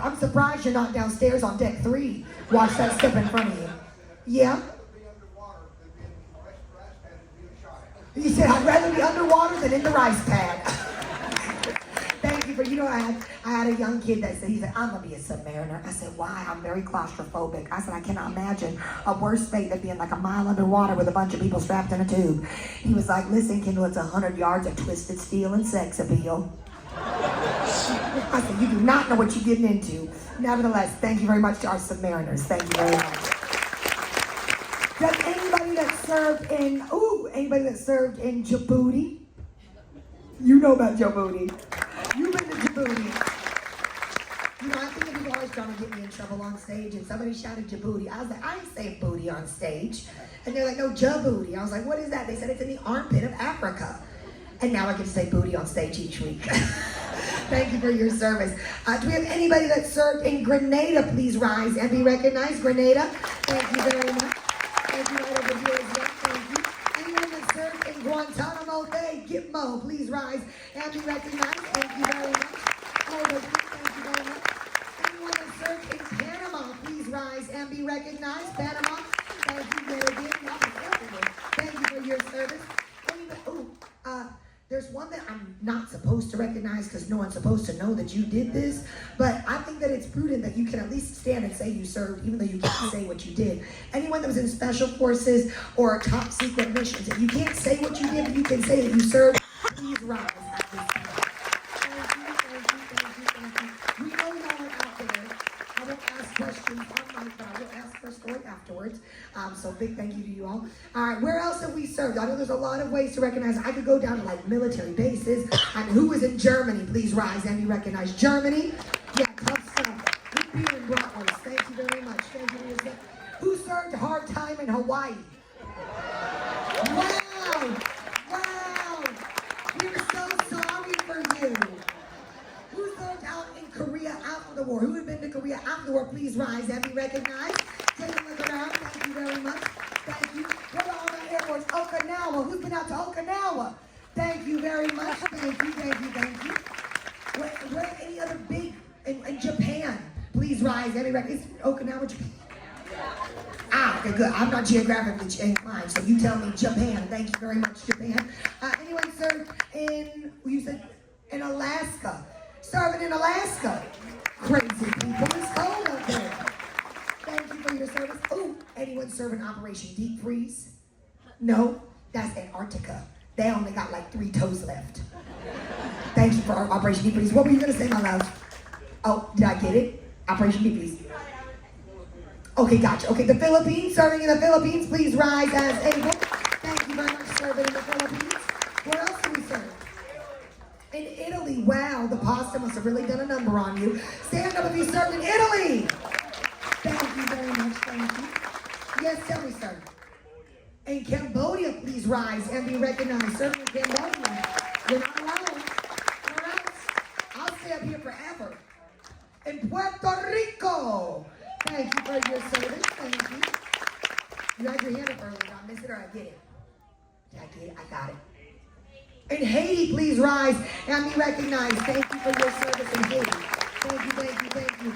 I'm surprised you're not downstairs on deck 3. Watch that step in front of you. Yeah? You said, I'd rather be underwater than in the rice pad. Thank you for, I had a young kid that said, he said, I'm going to be a submariner. I said, why? I'm very claustrophobic. I said, I cannot imagine a worse fate than being like a mile underwater with a bunch of people strapped in a tube. He was like, listen, Kendall, it's 100 yards of twisted steel and sex appeal. I said, you do not know what you're getting into. Nevertheless, thank you very much to our submariners. Thank you very much. Does anybody that served in Djibouti? You know about Djibouti. You've been to Djibouti. I think people are always trying to get me in trouble on stage, and somebody shouted Djibouti. I was like, I ain't saying booty on stage. And they're like, no, Djibouti. I was like, what is that? They said it's in the armpit of Africa. And now I get to say booty on stage each week. Thank you for your service. Do we have anybody that served in Grenada? Please rise and be recognized. Grenada, thank you very much. Thank you right over here as well. Thank you. Anyone that served in Guantanamo Bay, Gitmo, please rise and be recognized. Thank you very much. Thank you very much. Anyone that served in Panama, please rise and be recognized. Panama, thank you very much. Thank you for your service. There's one that I'm not supposed to recognize because no one's supposed to know that you did this, but I think that it's prudent that you can at least stand and say you served, even though you can't say what you did. Anyone that was in special forces or top secret missions, if you can't say what you did, but you can say that you served, please rise at this time. Thank you. We know y'all are out there. I won't ask questions on my phone. We'll ask for a story afterwards. So big thank you to you all. All right, where else have we served? I know there's a lot of ways to recognize. I could go down to like military bases. I mean, who was in Germany? Please rise and be recognized. Germany? Yeah, tough stuff. With beer and bratwurst. Thank you very much. Thank you for your stuff. Who served hard time in Hawaii? Wow. We're so sorry for you. Who served out in Korea after the war? Who had been to Korea after the war? Please rise and be recognized. Take a look around. Thank you very much. Thank you. What about all the airports? Okinawa. Who's been out to Okinawa? Thank you very much. Thank you. Where any other big in Japan? Please rise. Any records? Okinawa, Japan. Okay, good. I'm not geographically inclined, so you tell me Japan. Thank you very much, Japan. Anyone served in Alaska? Serving in Alaska. Crazy people. It's cold up there. Thank you for your service. Oh, anyone serving Operation Deep Freeze? No, that's Antarctica. They only got like 3 toes left. Thank you for Operation Deep Freeze. What were you gonna say, my love? Oh, did I get it? Operation Deep Freeze. Okay, gotcha. Okay, the Philippines, serving in the Philippines, please rise as able. Thank you very much, serving in the Philippines. Where else do we serve? In Italy. Wow, the pasta must have really done a number on you. Stand up if you served in Italy. Thank you very much, thank you. Yes, tell me, sir. In Cambodia, please rise and be recognized. Serving in Cambodia. You're not alone. Where else? I'll stay up here forever. In Puerto Rico. Thank you for your service. Thank you. You had your hand up earlier. Did I miss it or I get it? Did I get it? I got it. In Haiti, please rise and be recognized. Thank you for your service in Haiti. Thank you.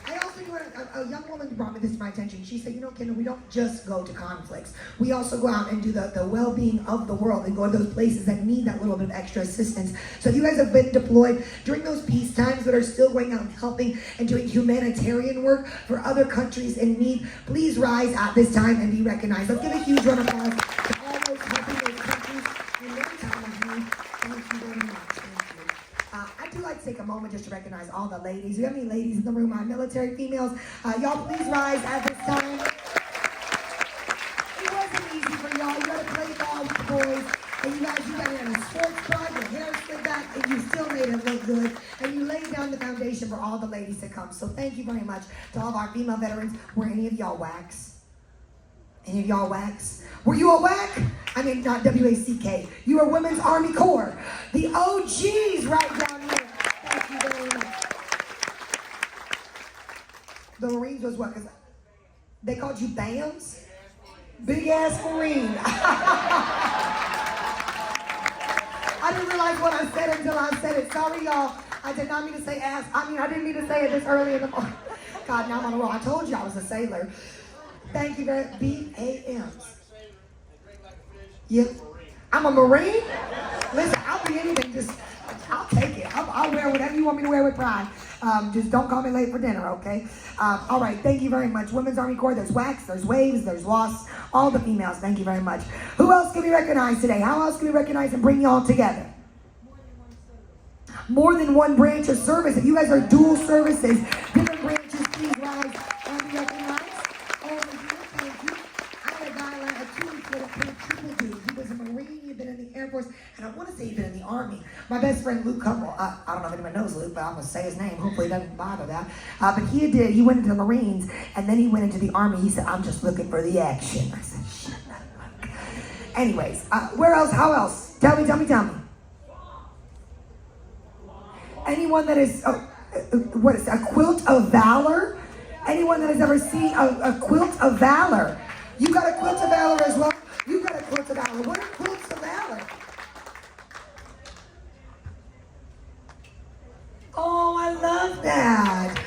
I also knew a young woman brought me this to my attention. She said, Kendall, we don't just go to conflicts. We also go out and do the well-being of the world and go to those places that need that little bit of extra assistance. So if you guys have been deployed during those peace times but are still going out and helping and doing humanitarian work for other countries in need, please rise at this time and be recognized. Let's give a huge round of applause to all those helping those countries in their time of need. Thank you very much. I do like to take a moment just to recognize all the ladies. Do you have any ladies in the room? My military females, y'all please rise at this time. It wasn't easy for y'all. You got to play ball with the boys. And you got it in a sports bra, your hair stood back, and you still made it look good. And you laid down the foundation for all the ladies to come. So thank you very much to all of our female veterans. Were any of y'all wax? Any of y'all WACs? Were you a WAC? I mean, not WACK. You are Women's Army Corps. The OGs right down here. Thank you very much. The Marines was what? 'Cause they called you BAMs? Big ass Marine. I didn't realize what I said until I said it. Sorry, y'all. I did not mean to say ass. I didn't mean to say it this early in the morning. God, now I'm on a roll. I told you I was a sailor. Thank you very much. BAMs. Yeah. I'm a Marine? Listen, I'll be anything. I'll take it. I'll wear whatever you want me to wear with pride. Just don't call me late for dinner, okay? All right, thank you very much. Women's Army Corps, there's WACs, there's WAVES, there's WASPs, all the females, thank you very much. Who else can we recognize today? How else can we recognize and bring y'all together? More than one branch of service. If you guys are dual services, different branches, please rise and be recognized. Over here, thank you. I had a guy like 2 weeks ago that triple duty. He was a Marine, he'd been in the Air Force, and I want to say he'd been in the Army. My best friend Luke Hummel, I don't know if anyone knows Luke, but I'm going to say his name. Hopefully he doesn't bother that. But he went into the Marines, and then he went into the Army. He said, I'm just looking for the action. I said, shut up. Anyways, where else? How else? Tell me. Anyone that is, what is a quilt of valor? Anyone that has ever seen a quilt of valor? You got a quilt of valor as well? You got a quilt of valor. What are quilts of valor? Oh, I love that.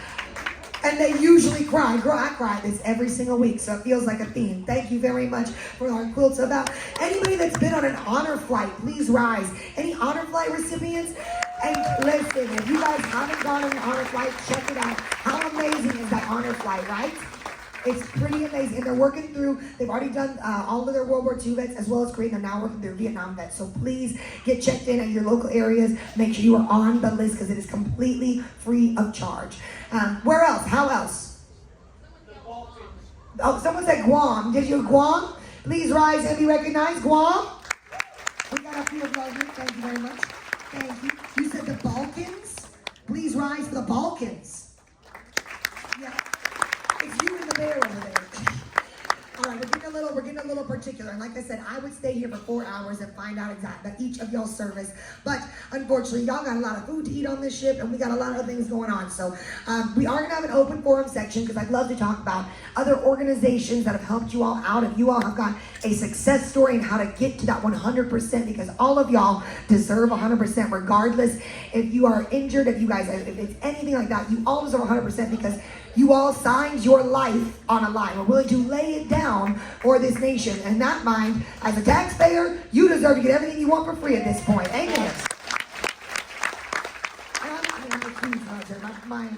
And they usually cry. Girl, I cry this every single week, so it feels like a theme. Thank you very much for our quilts of valor. Anybody that's been on an honor flight, please rise. Any honor flight recipients? And listen, if you guys haven't gone on an honor flight, check it out. How amazing is that honor flight, right? It's pretty amazing. And they're working through, they've already done all of their World War II vets as well as Korean. They're now working through Vietnam vets. So please get checked in at your local areas. Make sure you are on the list because it is completely free of charge. Where else? How else? Oh, someone said Guam. Did you Guam? Please rise and be recognized. Guam? We got a few of y'all here. Thank you very much. Thank you. You said the Balkans? Please rise for the Balkans. Yeah. It's you and the bear over there. All right, we're getting a little particular. And like I said, I would stay here for 4 hours and find out exactly each of y'all's service. But unfortunately, y'all got a lot of food to eat on this ship, and we got a lot of things going on. So we are going to have an open forum section because I'd love to talk about other organizations that have helped you all out. If you all have got a success story and how to get to that 100%, because all of y'all deserve 100% regardless. If you are injured, if it's anything like that, you all deserve 100% because you all signed your life on a line. We're willing to lay it down for this nation. And that mind, as a taxpayer, you deserve to get everything you want for free at this point. Amen.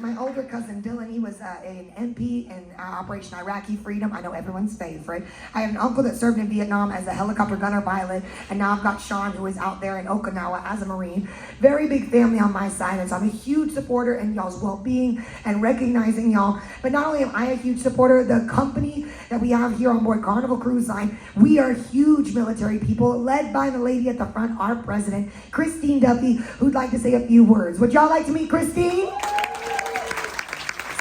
My older cousin Dylan, he was an MP in Operation Iraqi Freedom. I know everyone's favorite. I have an uncle that served in Vietnam as a helicopter gunner pilot, and now I've got Sean, who is out there in Okinawa as a Marine. Very big family on my side, and so I'm a huge supporter in y'all's well-being and recognizing y'all. But not only am I a huge supporter, the company that we have here on board Carnival Cruise Line, we are huge military people, led by the lady at the front, our president, Christine Duffy, who'd like to say a few words. Would y'all like to meet Christine?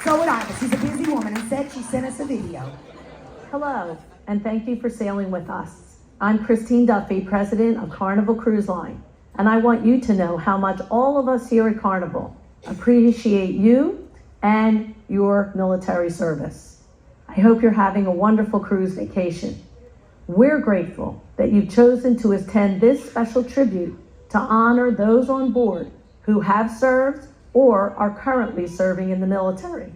So would I, but she's a busy woman and said she sent us a video. Hello, and thank you for sailing with us. I'm Christine Duffy, president of Carnival Cruise Line, and I want you to know how much all of us here at Carnival appreciate you and your military service. I hope you're having a wonderful cruise vacation. We're grateful that you've chosen to attend this special tribute to honor those on board who have served or are currently serving in the military.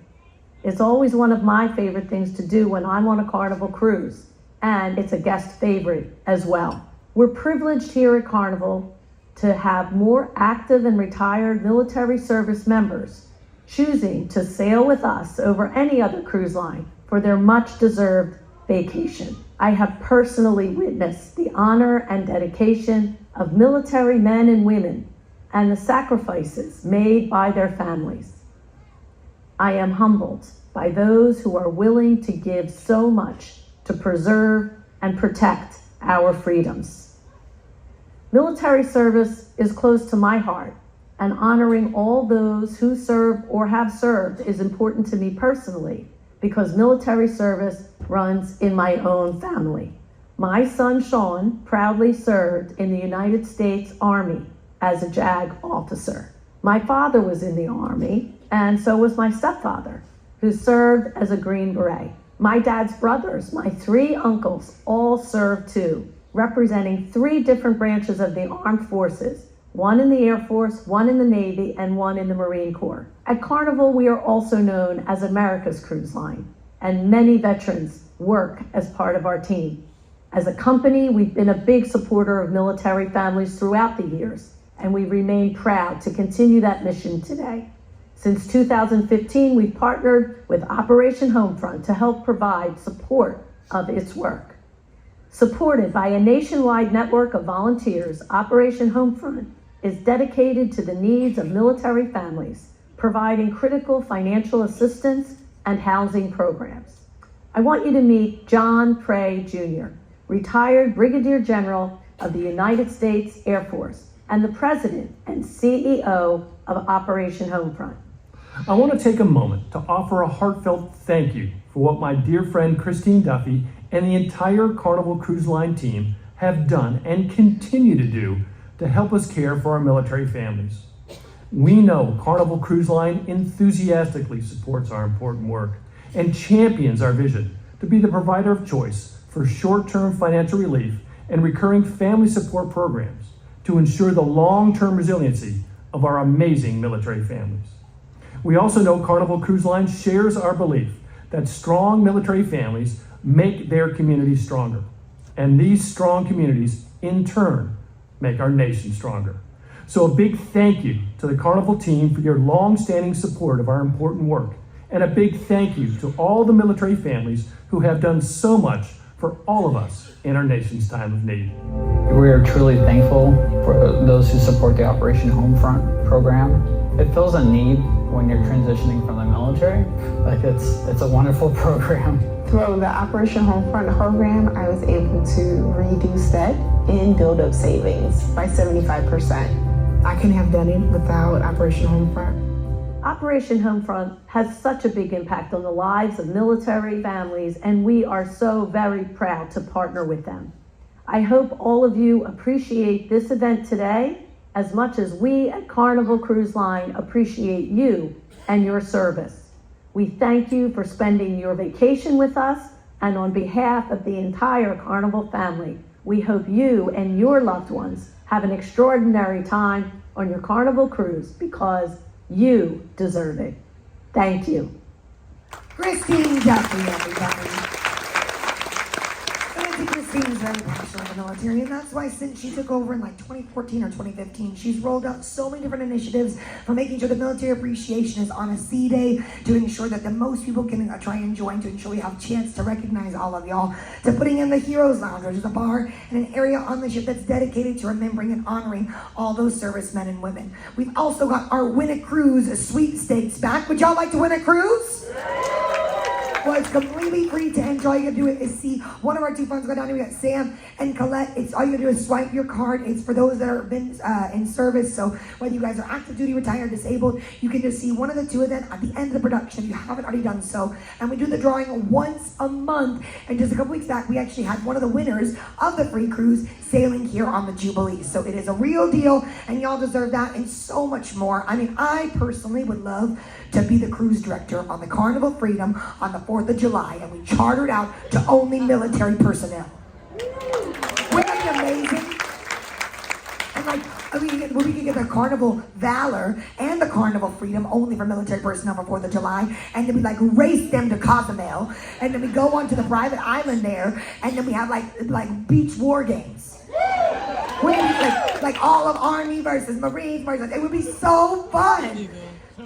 It's always one of my favorite things to do when I'm on a Carnival cruise, and it's a guest favorite as well. We're privileged here at Carnival to have more active and retired military service members choosing to sail with us over any other cruise line for their much-deserved vacation. I have personally witnessed the honor and dedication of military men and women and the sacrifices made by their families. I am humbled by those who are willing to give so much to preserve and protect our freedoms. Military service is close to my heart, and honoring all those who serve or have served is important to me personally because military service runs in my own family. My son Sean proudly served in the United States Army as a JAG officer. My father was in the Army, and so was my stepfather, who served as a Green Beret. My dad's brothers, my 3 uncles, all served too, representing 3 different branches of the armed forces, 1 in the Air Force, 1 in the Navy, and 1 in the Marine Corps. At Carnival, we are also known as America's Cruise Line, and many veterans work as part of our team. As a company, we've been a big supporter of military families throughout the years, and we remain proud to continue that mission today. Since 2015, we've partnered with Operation Homefront to help provide support of its work. Supported by a nationwide network of volunteers, Operation Homefront is dedicated to the needs of military families, providing critical financial assistance and housing programs. I want you to meet John Prey Jr., retired Brigadier General of the United States Air Force and the President and CEO of Operation Homefront. I want to take a moment to offer a heartfelt thank you for what my dear friend Christine Duffy and the entire Carnival Cruise Line team have done and continue to do to help us care for our military families. We know Carnival Cruise Line enthusiastically supports our important work and champions our vision to be the provider of choice for short-term financial relief and recurring family support programs to ensure the long-term resiliency of our amazing military families. We also know Carnival Cruise Line shares our belief that strong military families make their communities stronger, and these strong communities, in turn, make our nation stronger. So a big thank you to the Carnival team for your long-standing support of our important work, and a big thank you to all the military families who have done so much for all of us in our nation's time of need. We are truly thankful for those who support the Operation Homefront program. It fills a need when you're transitioning from the military. Like it's a wonderful program. Through the Operation Homefront program, I was able to reduce debt and build up savings by 75%. I couldn't have done it without Operation Homefront. Operation Homefront has such a big impact on the lives of military families, and we are so very proud to partner with them. I hope all of you appreciate this event today as much as we at Carnival Cruise Line appreciate you and your service. We thank you for spending your vacation with us, and on behalf of the entire Carnival family, we hope you and your loved ones have an extraordinary time on your Carnival cruise, because you deserve it. Thank you. Christine Duffy, everybody. Auntie Christine's very passionate about the military, and that's why since she took over in like 2014 or 2015, she's rolled out so many different initiatives for making sure that military appreciation is on a C day, to ensure that the most people can try and join, to ensure we have a chance to recognize all of y'all, to putting in the Heroes Lounge, which is a bar and an area on the ship that's dedicated to remembering and honoring all those servicemen and women. We've also got our Win a Cruise sweepstakes back. Would y'all like to win a cruise? Well, it's completely free to enjoy. All you gotta do is see one of our 2 friends go down here. We got Sam and Colette. It's all you gotta do is swipe your card. It's for those that have been in service. So whether you guys are active duty, retired, disabled, you can just see one of the 2 of them at the end of the production if you haven't already done so. And we do the drawing once a month. And just a couple weeks back, we actually had one of the winners of the free cruise sailing here on the Jubilee. So it is a real deal, and y'all deserve that and so much more. I mean, I personally would love to be the cruise director on the Carnival Freedom on the 4th of July, and we chartered out to only military personnel. Wouldn't that be amazing? And like, I mean, we could get the Carnival Valor and the Carnival Freedom only for military personnel for 4th of July, and then we like race them to Cozumel, and then we go on to the private island there, and then we have like beach war games. Like all of Army versus Marines versus, it would be so fun.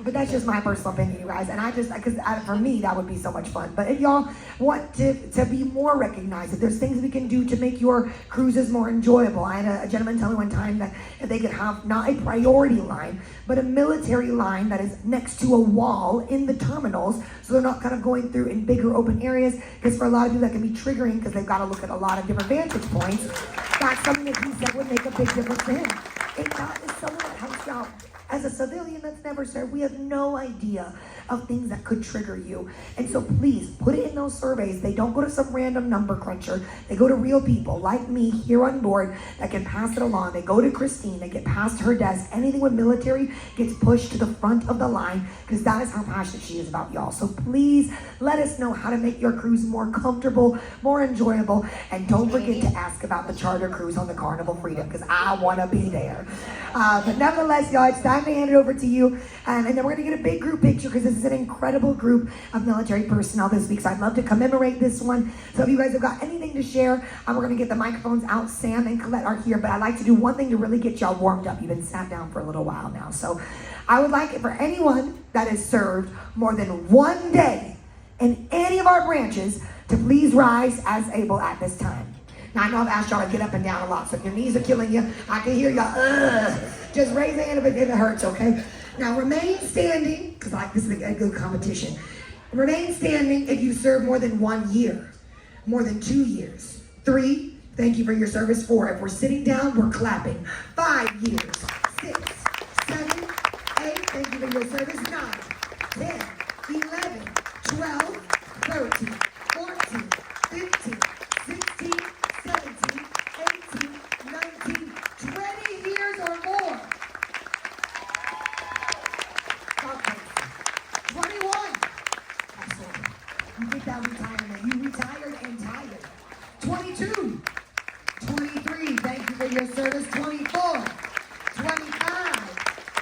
But that's just my personal opinion, you guys. And because for me, that would be so much fun. But if y'all want to be more recognized, if there's things we can do to make your cruises more enjoyable. I had a gentleman tell me one time that if they could have not a priority line, but a military line that is next to a wall in the terminals, so they're not kind of going through in bigger open areas, because for a lot of people that can be triggering because they've got to look at a lot of different vantage points. That's something that he said would make a big difference to him. It's something that helps out As a civilian that's never served, we have no idea of things that could trigger you. And so please put it in those surveys. They don't go to some random number cruncher. They go to real people like me here on board that can pass it along. They go to Christine, they get past her desk. Anything with military gets pushed to the front of the line because that is how passionate she is about y'all. So please let us know how to make your cruise more comfortable, more enjoyable, and don't forget to ask about the charter cruise on the Carnival Freedom because I want to be there. But nevertheless, y'all, it's time to hand it over to you. And then we're going to get a big group picture because this is an incredible group of military personnel this week. So I'd love to commemorate this one. So if you guys have got anything to share, we're going to get the microphones out. Sam and Colette are here. But I'd like to do one thing to really get y'all warmed up. You've been sat down for a little while now. So I would like it for anyone that has served more than one day in any of our branches to please rise as able at this time. Now, I know I've asked y'all to get up and down a lot, so if your knees are killing you, I can hear y'all, just raise a hand if it hurts, okay? Now, remain standing, because this is a good competition. Remain standing if you served more than 1 year, more than 2 years. 3, thank you for your service. 4, if we're sitting down, we're clapping. 5 years. 6, 7, 8, thank you for your service. 9, 10, 11, 12, 13, 14, 15, 16, 17, 18, 19, 20 years or more. Okay. 21. Absolutely. You get that retirement. You retired and tired. 22. 23. Thank you for your service. 24. 25.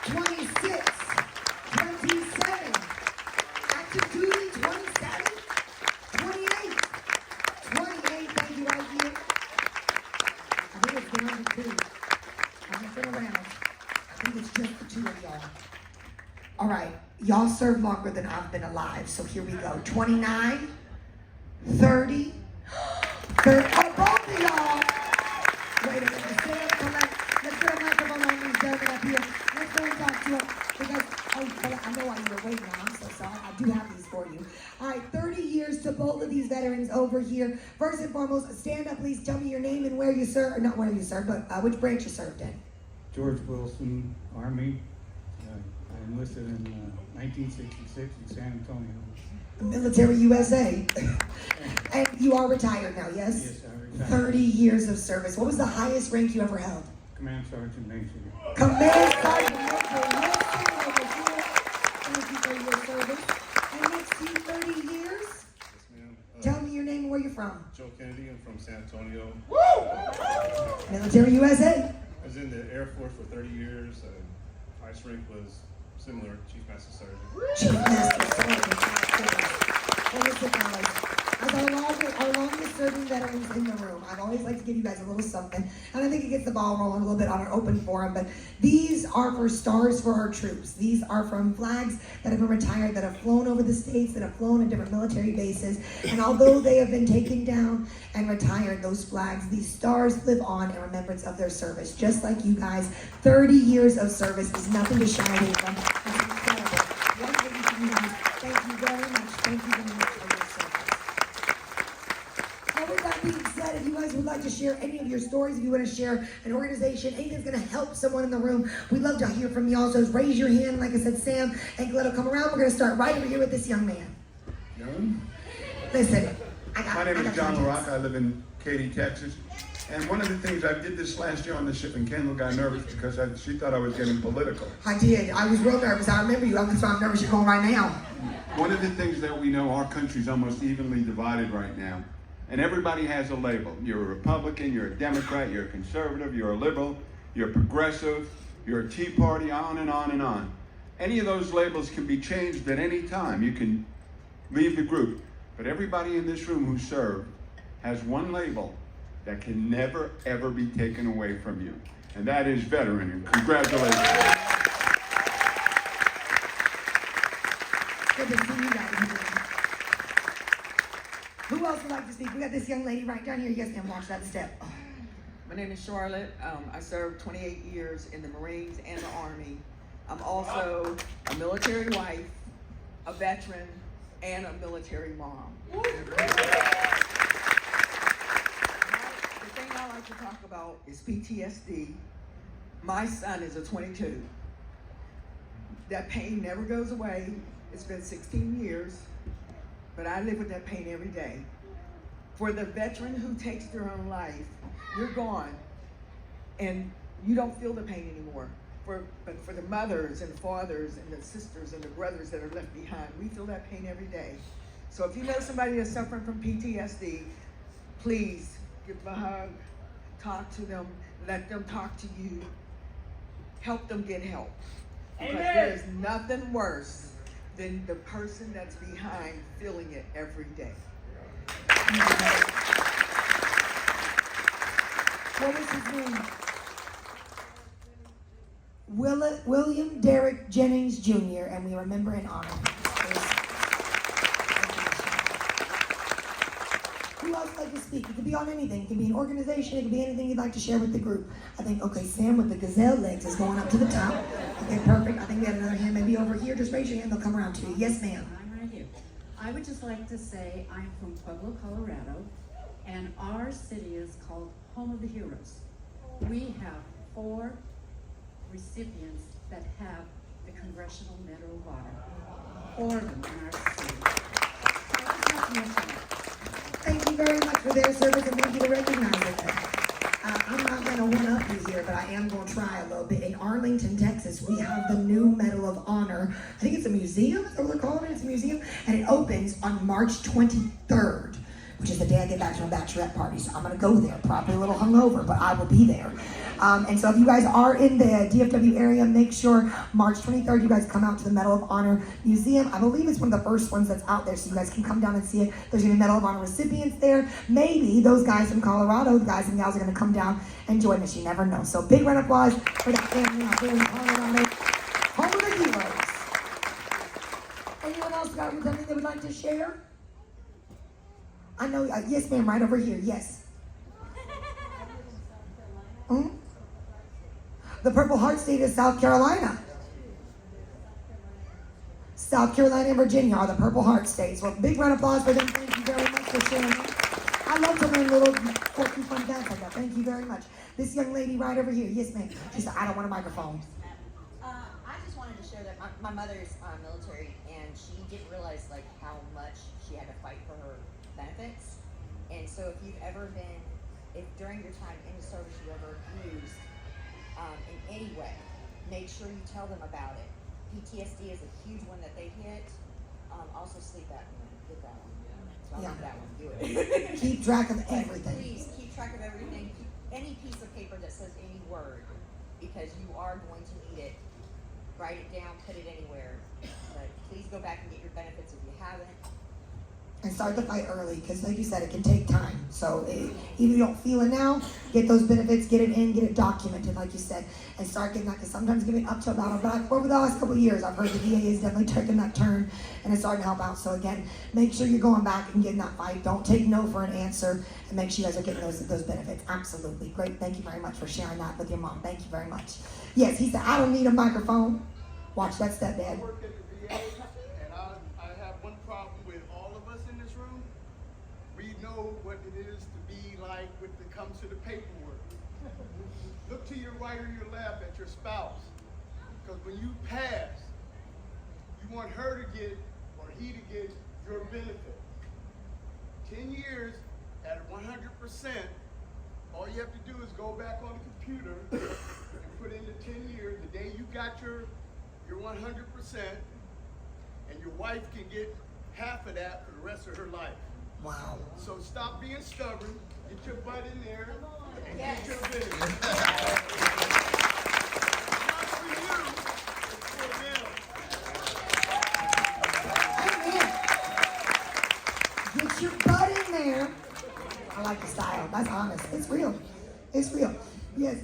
26. 27. Active duty. 27. 28. 28. Thank you right here. I think it's down to 2. I'm looking around. I think it's just the 2 of y'all. All right, y'all served longer than I've been alive, so here we go. 29, 30, 30. Oh, both of y'all. Wait a minute. Stand, Colette. Let's get a microphone on these gentlemen up here. Let's go and talk to them. Because, Colette, I know why you were waiting now. I'm so sorry. I do have these for you. All right, 30 years to both of these veterans over here. First and foremost, stand up, please. Tell me your name and where you served. Not where you served, but which branch you served in. George Wilson, Army. I enlisted in 1966 in San Antonio. Military USA. And you are retired now, yes? Yes, I retired. 30 years of service. What was the highest rank you ever held? Command Sergeant Major. Command Sergeant Major. Over here. Thank you for your service. And next to you, 30 years. Yes, ma'am. Tell me your name and where you're from. Joe Kennedy. I'm from San Antonio. Military USA. I was in the Air Force for 30 years. Highest rank was similar, Chief Master Sergeant. Chief Master Sergeant. Well, listen, guys, as our longest serving veterans in the room, I've always liked to give you guys a little something, and I think it gets the ball rolling a little bit on our open forum, but these are for stars for our troops. These are from flags that have been retired, that have flown over the states, that have flown at different military bases, and although they have been taken down and retired, those flags, these stars live on in remembrance of their service. Just like you guys, 30 years of service is nothing to shy away from. It's incredible. What a gift to you guys. Thank you very much. Thank you very much for your service. Now, with that being said, if you guys would like to share any of your stories, if you want to share an organization, anything that's going to help someone in the room, we'd love to hear from y'all. So raise your hand. Like I said, Sam and Glenn will come around. We're going to start right over here with this young man. Young? Listen. My name is John LaRocca. I live in Katy, Texas. And one of the things I did this last year on the ship, and Kendall got nervous because she thought I was getting political. I did. I was real nervous. I remember you. That's why I'm nervous you're going right now. One of the things that we know, our country's almost evenly divided right now. And everybody has a label. You're a Republican, you're a Democrat, you're a conservative, you're a liberal, you're a progressive, you're a Tea Party, on and on and on. Any of those labels can be changed at any time. You can leave the group. But everybody in this room who served has one label that can never, ever be taken away from you. And that is veteran. And congratulations. Good to see you guys. Who else would like to speak? We got this young lady right down here. You guys can watch that step. My name is Charlotte. I served 28 years in the Marines and the Army. I'm also a military wife, a veteran, and a military mom. The thing I like to talk about is PTSD. My son is a 22. That pain never goes away. It's been 16 years, but I live with that pain every day. For the veteran who takes their own life, you're gone, and you don't feel the pain anymore. But for the mothers and the fathers and the sisters and the brothers that are left behind, we feel that pain every day. So if you know somebody that's suffering from PTSD, please give them a hug, talk to them, let them talk to you, help them get help. Because there is nothing worse than the person that's behind feeling it every day. What was his name? William Derrick Jennings Jr., and we remember and honor him. Who else would like to speak? It could be on anything. It could be an organization. It could be anything you'd like to share with the group. I think, okay, Sam with the gazelle legs is going up to the top. Okay, perfect. I think we have another hand maybe over here. Just raise your hand. They'll come around to you. Yes, ma'am. I'm right here. I would just like to say I'm from Pueblo, Colorado, and our city is called Home of the Heroes. We have 4 recipients that have the Congressional Medal of Honor. 4 of them in our city. So I just want to mention that. Thank you very much for their service, and thank you for recognizing them. I'm not going to one-up you here, but I am going to try a little bit. In Arlington, Texas, we have the new Medal of Honor. I think it's a museum, is that what they're calling it? It's a museum, and it opens on March 23rd, which is the day I get back to my bachelorette party. So I'm going to go there, probably a little hungover, but I will be there. And so if you guys are in the DFW area, make sure March 23rd you guys come out to the Medal of Honor Museum. I believe it's one of the first ones that's out there, so you guys can come down and see it. There's going to be Medal of Honor recipients there. Maybe those guys from Colorado, the guys and gals, are going to come down and join us. You never know. So big round of applause for that family out there in Colorado. Home of the Heroes. Anyone else got something they would like to share? I know, yes ma'am, right over here, yes. The Purple Heart State is South Carolina. South Carolina and Virginia are the Purple Heart States. Well, big round of applause for them. Thank you very much for sharing that. I love to learn little quirky fun facts like that. Thank you very much. This young lady right over here, yes ma'am. She said, I don't want a microphone. I just wanted to share that my mother's military, and she didn't realize like how much she had to fight for her benefits. And so if you've ever been, if during your time in the service you ever abused in any way, make sure you tell them about it. PTSD is a huge one that they hit. Also sleep apnea, get that one. So I'll leave that one, do it. Keep track of everything. Please keep track of everything. Keep any piece of paper that says any word, because you are going to need it. Write it down, put it anywhere. But please go back and get your benefits if you haven't. And start the fight early, because like you said, it can take time. So even if you don't feel it now, get those benefits, get it in, get it documented, like you said, and start getting that, because sometimes giving up to a battle. But over the last couple of years, I've heard the VA is definitely taking that turn, and it's starting to help out. So again, make sure you're going back and getting that fight. Don't take no for an answer, and make sure you guys are getting those benefits. Absolutely. Great. Thank you very much for sharing that with your mom. Thank you very much. Yes, he said, I don't need a microphone. Watch that, stepdad. I work at the VA, and I have one problem with all of us in this room. We know what it is to be like when it comes to the paperwork. Look to your right or your left at your spouse, because when you pass, you want her to get, or he to get, your benefit. 10 years at 100%, all you have to do is go back on the computer and put in the 10 years, the day you got your 100%, and your wife can get half of that for the rest of her life. Wow. So stop being stubborn, get your butt in there, and get your business. Not for you, it's for them. Get your butt in there. I like the style. That's honest. It's real. It's real. Yes,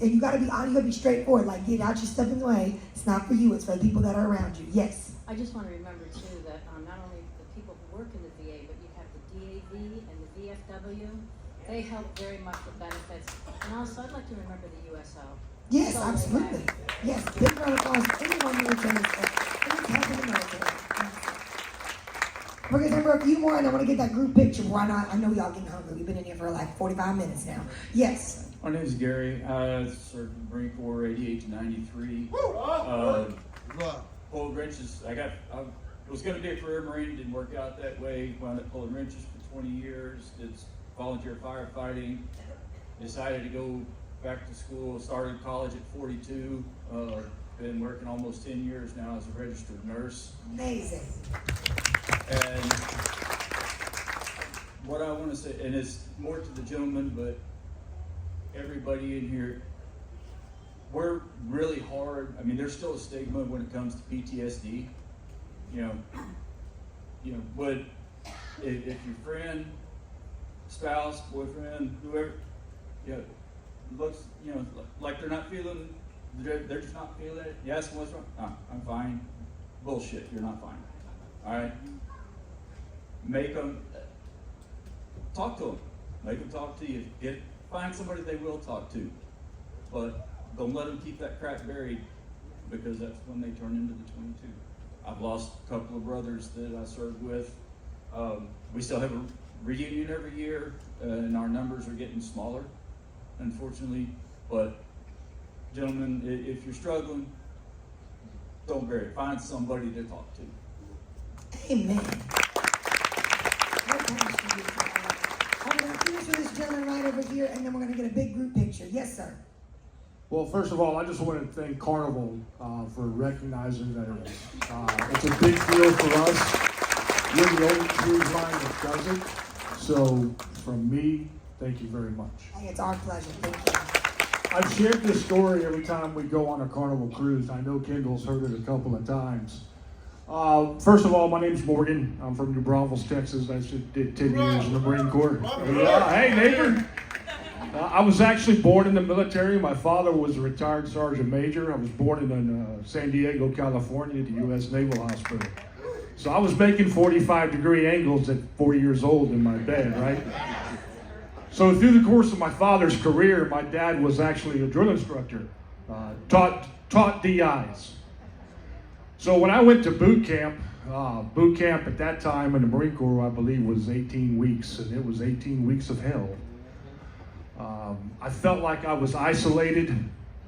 and you gotta be straightforward. Like, get out your stuff in the way. It's not for you. It's for the people that are around you. Yes. I just want to remember too that not only the people who work in the VA, but you have the DAV and the VFW. They help very much with benefits. And also, I'd like to remember the USO. Yes, absolutely. Yes, big round of applause for anyone who returns helping the military. We're gonna remember a few more, and I want to get that group picture. Why not? I know y'all getting hungry. We've been in here for like 45 minutes now. Yes. My name is Gary. I served in the Marine Corps 88 to 93. pulled wrenches. I was going to be a career Marine, didn't work out that way. Wound up pulling wrenches for 20 years. Did volunteer firefighting. Decided to go back to school. Started college at 42. Been working almost 10 years now as a registered nurse. Amazing. And what I want to say, and it's more to the gentleman, but everybody in here, we're really hard. I mean, there's still a stigma when it comes to PTSD. But if your friend, spouse, boyfriend, whoever, looks, like they're not feeling, they're just not feeling it. You ask them what's wrong. Oh, I'm fine. Bullshit. You're not fine. All right. Make them talk to them. Make them talk to you. Find somebody they will talk to, but don't let them keep that crap buried, because that's when they turn into the 22. I've lost a couple of brothers that I served with. We still have a reunion every year, and our numbers are getting smaller, unfortunately. But gentlemen, if you're struggling, don't bury it. Find somebody to talk to. Amen. I'm going to finish with this gentleman right over here, and then we're going to get a big group picture. Yes, sir. Well, first of all, I just want to thank Carnival for recognizing veterans. It's a big deal for us. We're the only cruise line that does it. So, from me, thank you very much. Hey, it's our pleasure. Thank you. I've shared this story every time we go on a Carnival cruise. I know Kendall's heard it a couple of times. First of all, my name's Morgan. I'm from New Braunfels, Texas. I did 10 years in the Marine Corps. Hey, neighbor. I was actually born in the military. My father was a retired sergeant major. I was born in San Diego, California, at the U.S. Naval Hospital. So I was making 45-degree angles at 4 years old in my bed, right? So through the course of my father's career, my dad was actually a drill instructor, taught DIs. So when I went to boot camp at that time in the Marine Corps, I believe, was 18 weeks, and it was 18 weeks of hell. I felt like I was isolated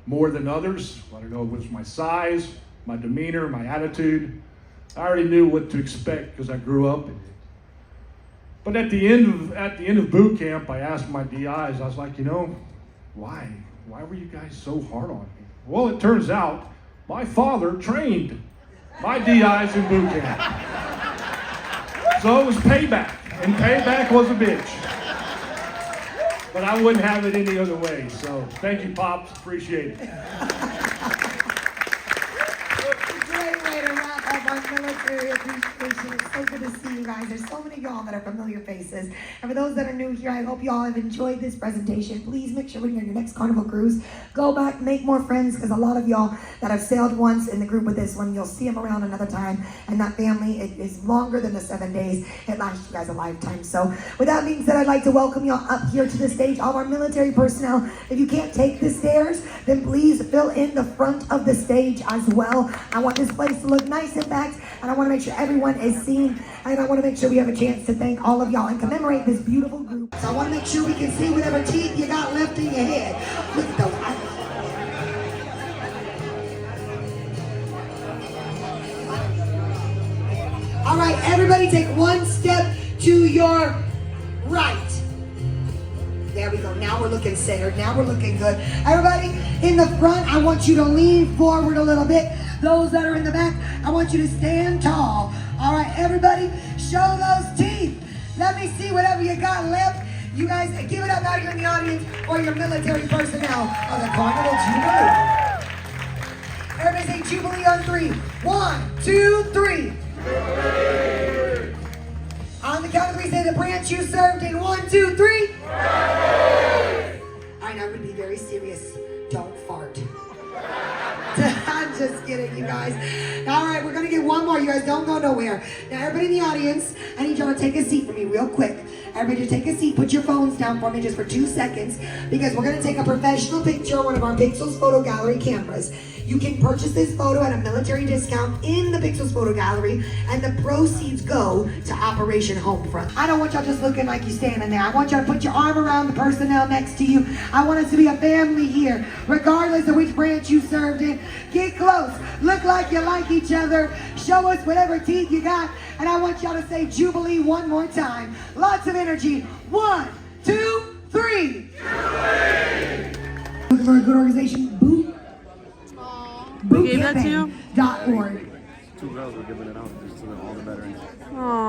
more than others. I don't know, it was my size, my demeanor, my attitude. I already knew what to expect because I grew up in it. But at the end of boot camp, I asked my DIs, I was like, why? Why were you guys so hard on me? Well, it turns out my father trained my DIs in boot camp. So it was payback, and payback was a bitch. But I wouldn't have it any other way. So thank you, Pops. Appreciate it. Great way to wrap up our military appreciation. It's so good to see you guys. There's so many of y'all that are familiar faces. And for those that are new here, I hope y'all have enjoyed this presentation. Please make sure when you're on your next Carnival cruise, go back, make more friends, because a lot of y'all that have sailed once in the group with this one, you'll see them around another time. And that family, it is longer than the 7 days. It lasts you guys a lifetime. So with that being said, I'd like to welcome y'all up here to the stage. All our military personnel, if you can't take the stairs, then please fill in the front of the stage as well. I want this place to look nice and packed, and I want to make sure everyone is seen, and I want to make sure we have a chance to thank all of y'all and commemorate this beautiful group. So I want to make sure we can see whatever teeth you got left in your head. With the all right, everybody take one step to your right. There we go. Now we're looking centered. Now we're looking good. Everybody in the front, I want you to lean forward a little bit. Those that are in the back, I want you to stand tall. All right, everybody, show those teeth. Let me see whatever you got left. You guys, give it up out here in the audience or your military personnel of the Carnival Jubilee. Everybody say Jubilee on 3. 1, 2, 3. Jubilee. On the count of 3, say the branch you served in. 1, 2, 3. Jubilee. All right, now I'm going to be very serious. Don't fart. I'm just kidding, you guys. All right, we're going to get one more. You guys don't go nowhere. Now, everybody in the audience, I need y'all to take a seat for me real quick. Everybody just take a seat. Put your phones down for me just for 2 seconds, because we're going to take a professional picture on one of our Pixels photo gallery cameras. You can purchase this photo at a military discount in the Pixels Photo Gallery, and the proceeds go to Operation Homefront. I don't want y'all just looking like you're standing there. I want y'all to put your arm around the personnel next to you. I want us to be a family here, regardless of which branch you served in. Get close. Look like you like each other. Show us whatever teeth you got. And I want y'all to say Jubilee one more time. Lots of energy. 1, 2, 3. Jubilee! Looking for a good organization? Who gave that to you? Bootcampaign.org. 2 girls were giving it out just to all the veterans. Aww.